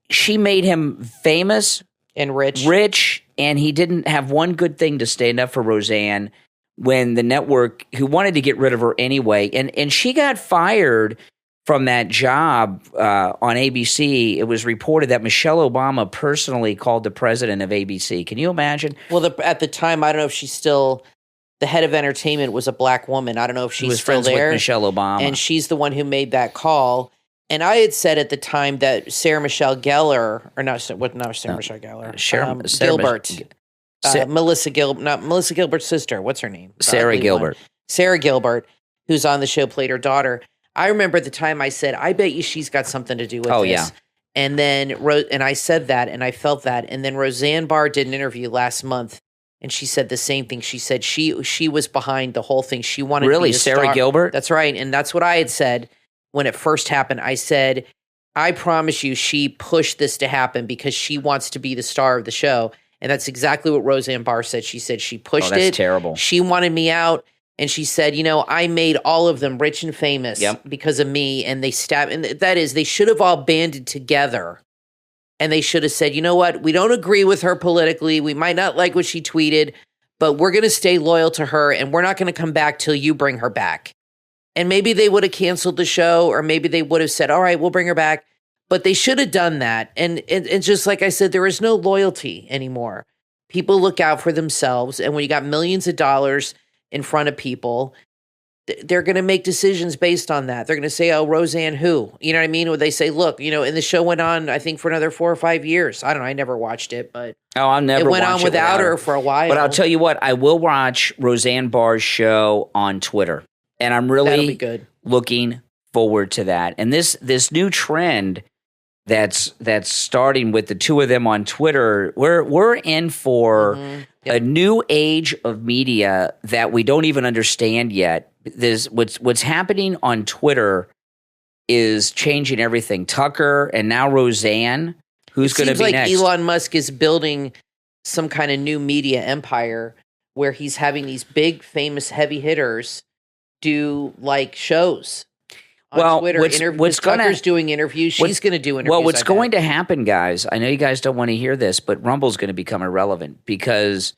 She made him famous and rich, and he didn't have one good thing to stand up for Roseanne when the network, who wanted to get rid of her anyway, and she got fired from that job on ABC. It was reported that Michelle Obama personally called the president of ABC. Can you imagine? Well, at the time, I don't know if she's still the head of entertainment was a black woman. I don't know if she's still friends there. With Michelle Obama, and she's the one who made that call. And I had said at the time that Sarah Michelle Gellar, or not Sarah Michelle Gellar, Gilbert, not Melissa Gilbert's sister. What's her name? Sarah Gilbert. Sarah Gilbert, who's on the show, played her daughter. I remember at the time I said, I bet you she's got something to do with this. Oh, yeah. And then, and I said that, and I felt that. And then Roseanne Barr did an interview last month, and she said the same thing. She said she was behind the whole thing. She wanted to be a Sarah star. Gilbert? That's right. And that's what I had said when it first happened. I said, I promise you she pushed this to happen because she wants to be the star of the show. And that's exactly what Roseanne Barr said. She said she pushed it. That's terrible. She wanted me out. And she said, I made all of them rich and famous because of me. And they stabbed. And that is, they should have all banded together. And they should have said, you know what? We don't agree with her politically. We might not like what she tweeted, but we're going to stay loyal to her. And we're not going to come back till you bring her back. And maybe they would have canceled the show, or maybe they would have said, all right, we'll bring her back. But they should have done that. And it's just like I said, there is no loyalty anymore. People look out for themselves. And when you got millions of dollars in front of people, they're going to make decisions based on that. They're going to say, oh, Roseanne who? You know what I mean? Or they say, look, and the show went on, I think, for another 4 or 5 years. I don't know. I never watched it, but it went on without her for a while. But I'll tell you what, I will watch Roseanne Barr's show on Twitter. And I'm really looking forward to that. And this new trend that's starting with the two of them on Twitter, we're in for a new age of media that we don't even understand yet. There's what's happening on Twitter is changing everything. Tucker and now Roseanne, who's going to be next? It seems like Elon Musk is building some kind of new media empire where he's having these big, famous heavy hitters do like shows on Twitter. Tucker's doing interviews. She's going to do interviews. Well, what's going to happen, guys, I know you guys don't want to hear this, but Rumble's going to become irrelevant because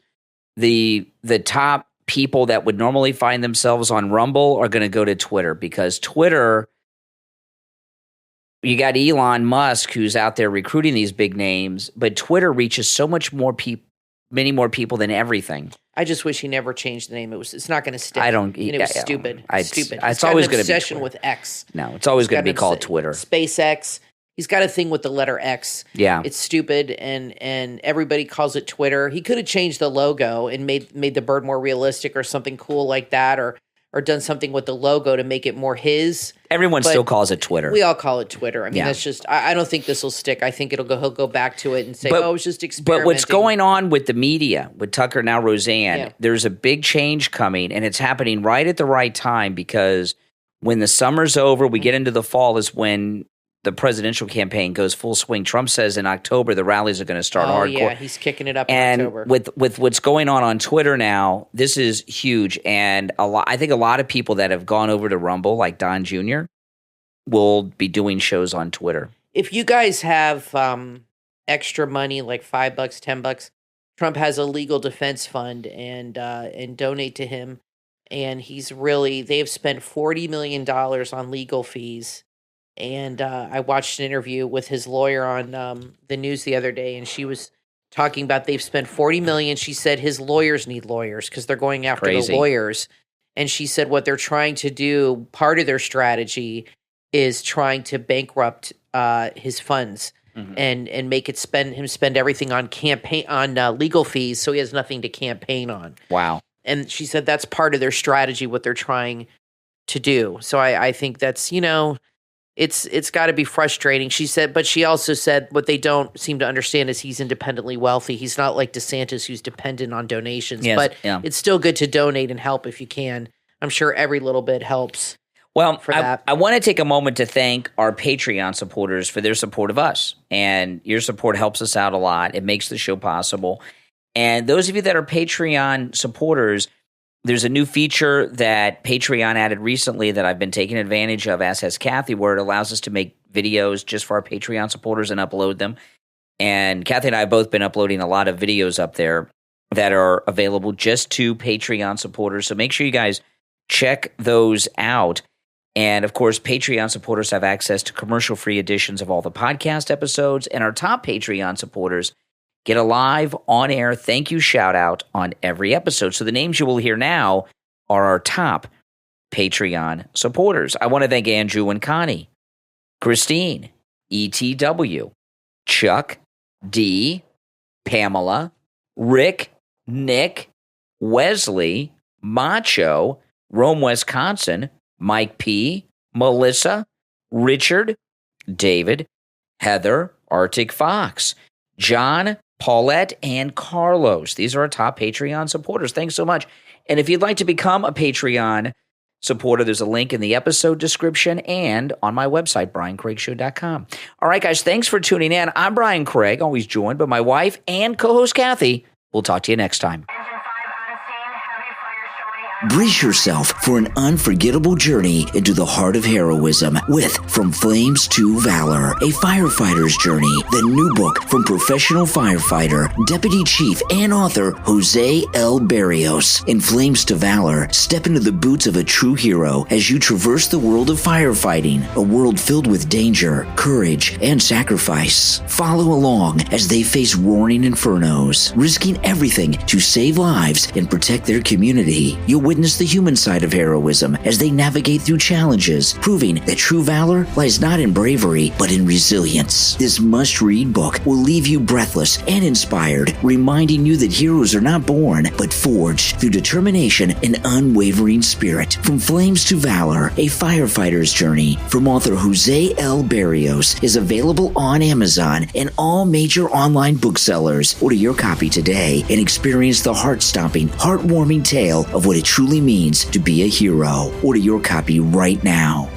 the top people that would normally find themselves on Rumble are going to go to Twitter, because Twitter, you got Elon Musk who's out there recruiting these big names, but Twitter reaches so much more many more people than everything. I just wish he never changed the name. It's not going to stick. I don't. And it was stupid. Stupid. It's always going to be obsession with X. No, it's always going to be called Twitter. SpaceX. He's got a thing with the letter X. Yeah, it's stupid, and everybody calls it Twitter. He could have changed the logo and made the bird more realistic or something cool like that, or done something with the logo to make it more his. Everyone still calls it Twitter. We all call it Twitter. I mean, that's just. I don't think this will stick. I think he'll go back to it and say, it was just experimenting. But what's going on with the media, with Tucker now Roseanne, there's a big change coming, and it's happening right at the right time because when the summer's over, we get into the fall is when the presidential campaign goes full swing. Trump says in October the rallies are going to start hardcore. Yeah, he's kicking it up in October. And with what's going on Twitter now, this is huge. And I think a lot of people that have gone over to Rumble, like Don Jr., will be doing shows on Twitter. If you guys have extra money, like $5, $10, Trump has a legal defense fund, and donate to him. And they've spent $40 million on legal fees. And I watched an interview with his lawyer on the news the other day, and she was talking about they've spent $40 million. She said his lawyers need lawyers because they're going after the lawyers. And she said what they're trying to do, part of their strategy is trying to bankrupt his funds and make it spend everything on legal fees, so he has nothing to campaign on. Wow. And she said that's part of their strategy, what they're trying to do. So I think that's, it's got to be frustrating. She said, but she also said what they don't seem to understand is he's independently wealthy. He's not like DeSantis who's dependent on donations, but it's still good to donate and help if you can. I'm sure every little bit helps. Well, I want to take a moment to thank our Patreon supporters for their support of us. And your support helps us out a lot. It makes the show possible. And those of you that are Patreon supporters, there's a new feature that Patreon added recently that I've been taking advantage of, as has Kathy, where it allows us to make videos just for our Patreon supporters and upload them. And Kathy and I have both been uploading a lot of videos up there that are available just to Patreon supporters. So make sure you guys check those out. And, of course, Patreon supporters have access to commercial-free editions of all the podcast episodes. And our top Patreon supporters get a live, on-air thank you shout-out on every episode. So the names you will hear now are our top Patreon supporters. I want to thank Andrew and Connie, Christine, ETW, Chuck, D, Pamela, Rick, Nick, Wesley, Macho, Rome, Wisconsin, Mike P., Melissa, Richard, David, Heather, Arctic Fox, John, Paulette, and Carlos. These are our top Patreon supporters. Thanks so much. And if you'd like to become a Patreon supporter, there's a link in the episode description and on my website, briancraigshow.com. All right, guys, thanks for tuning in. I'm Brian Craig, always joined by my wife and co-host Kathy. We'll talk to you next time. Brace yourself for an unforgettable journey into the heart of heroism with From Flames to Valor, a firefighter's journey. The new book from professional firefighter, deputy chief, and author Jose L. Barrios. In Flames to Valor, step into the boots of a true hero as you traverse the world of firefighting, a world filled with danger, courage, and sacrifice. Follow along as they face roaring infernos, risking everything to save lives and protect their community. You'll witness the human side of heroism as they navigate through challenges, proving that true valor lies not in bravery, but in resilience. This must-read book will leave you breathless and inspired, reminding you that heroes are not born, but forged through determination and unwavering spirit. From Flames to Valor, a firefighter's journey, from author Jose L. Barrios, is available on Amazon and all major online booksellers. Order your copy today and experience the heart-stopping, heartwarming tale of what it truly means to be a hero. Order your copy right now.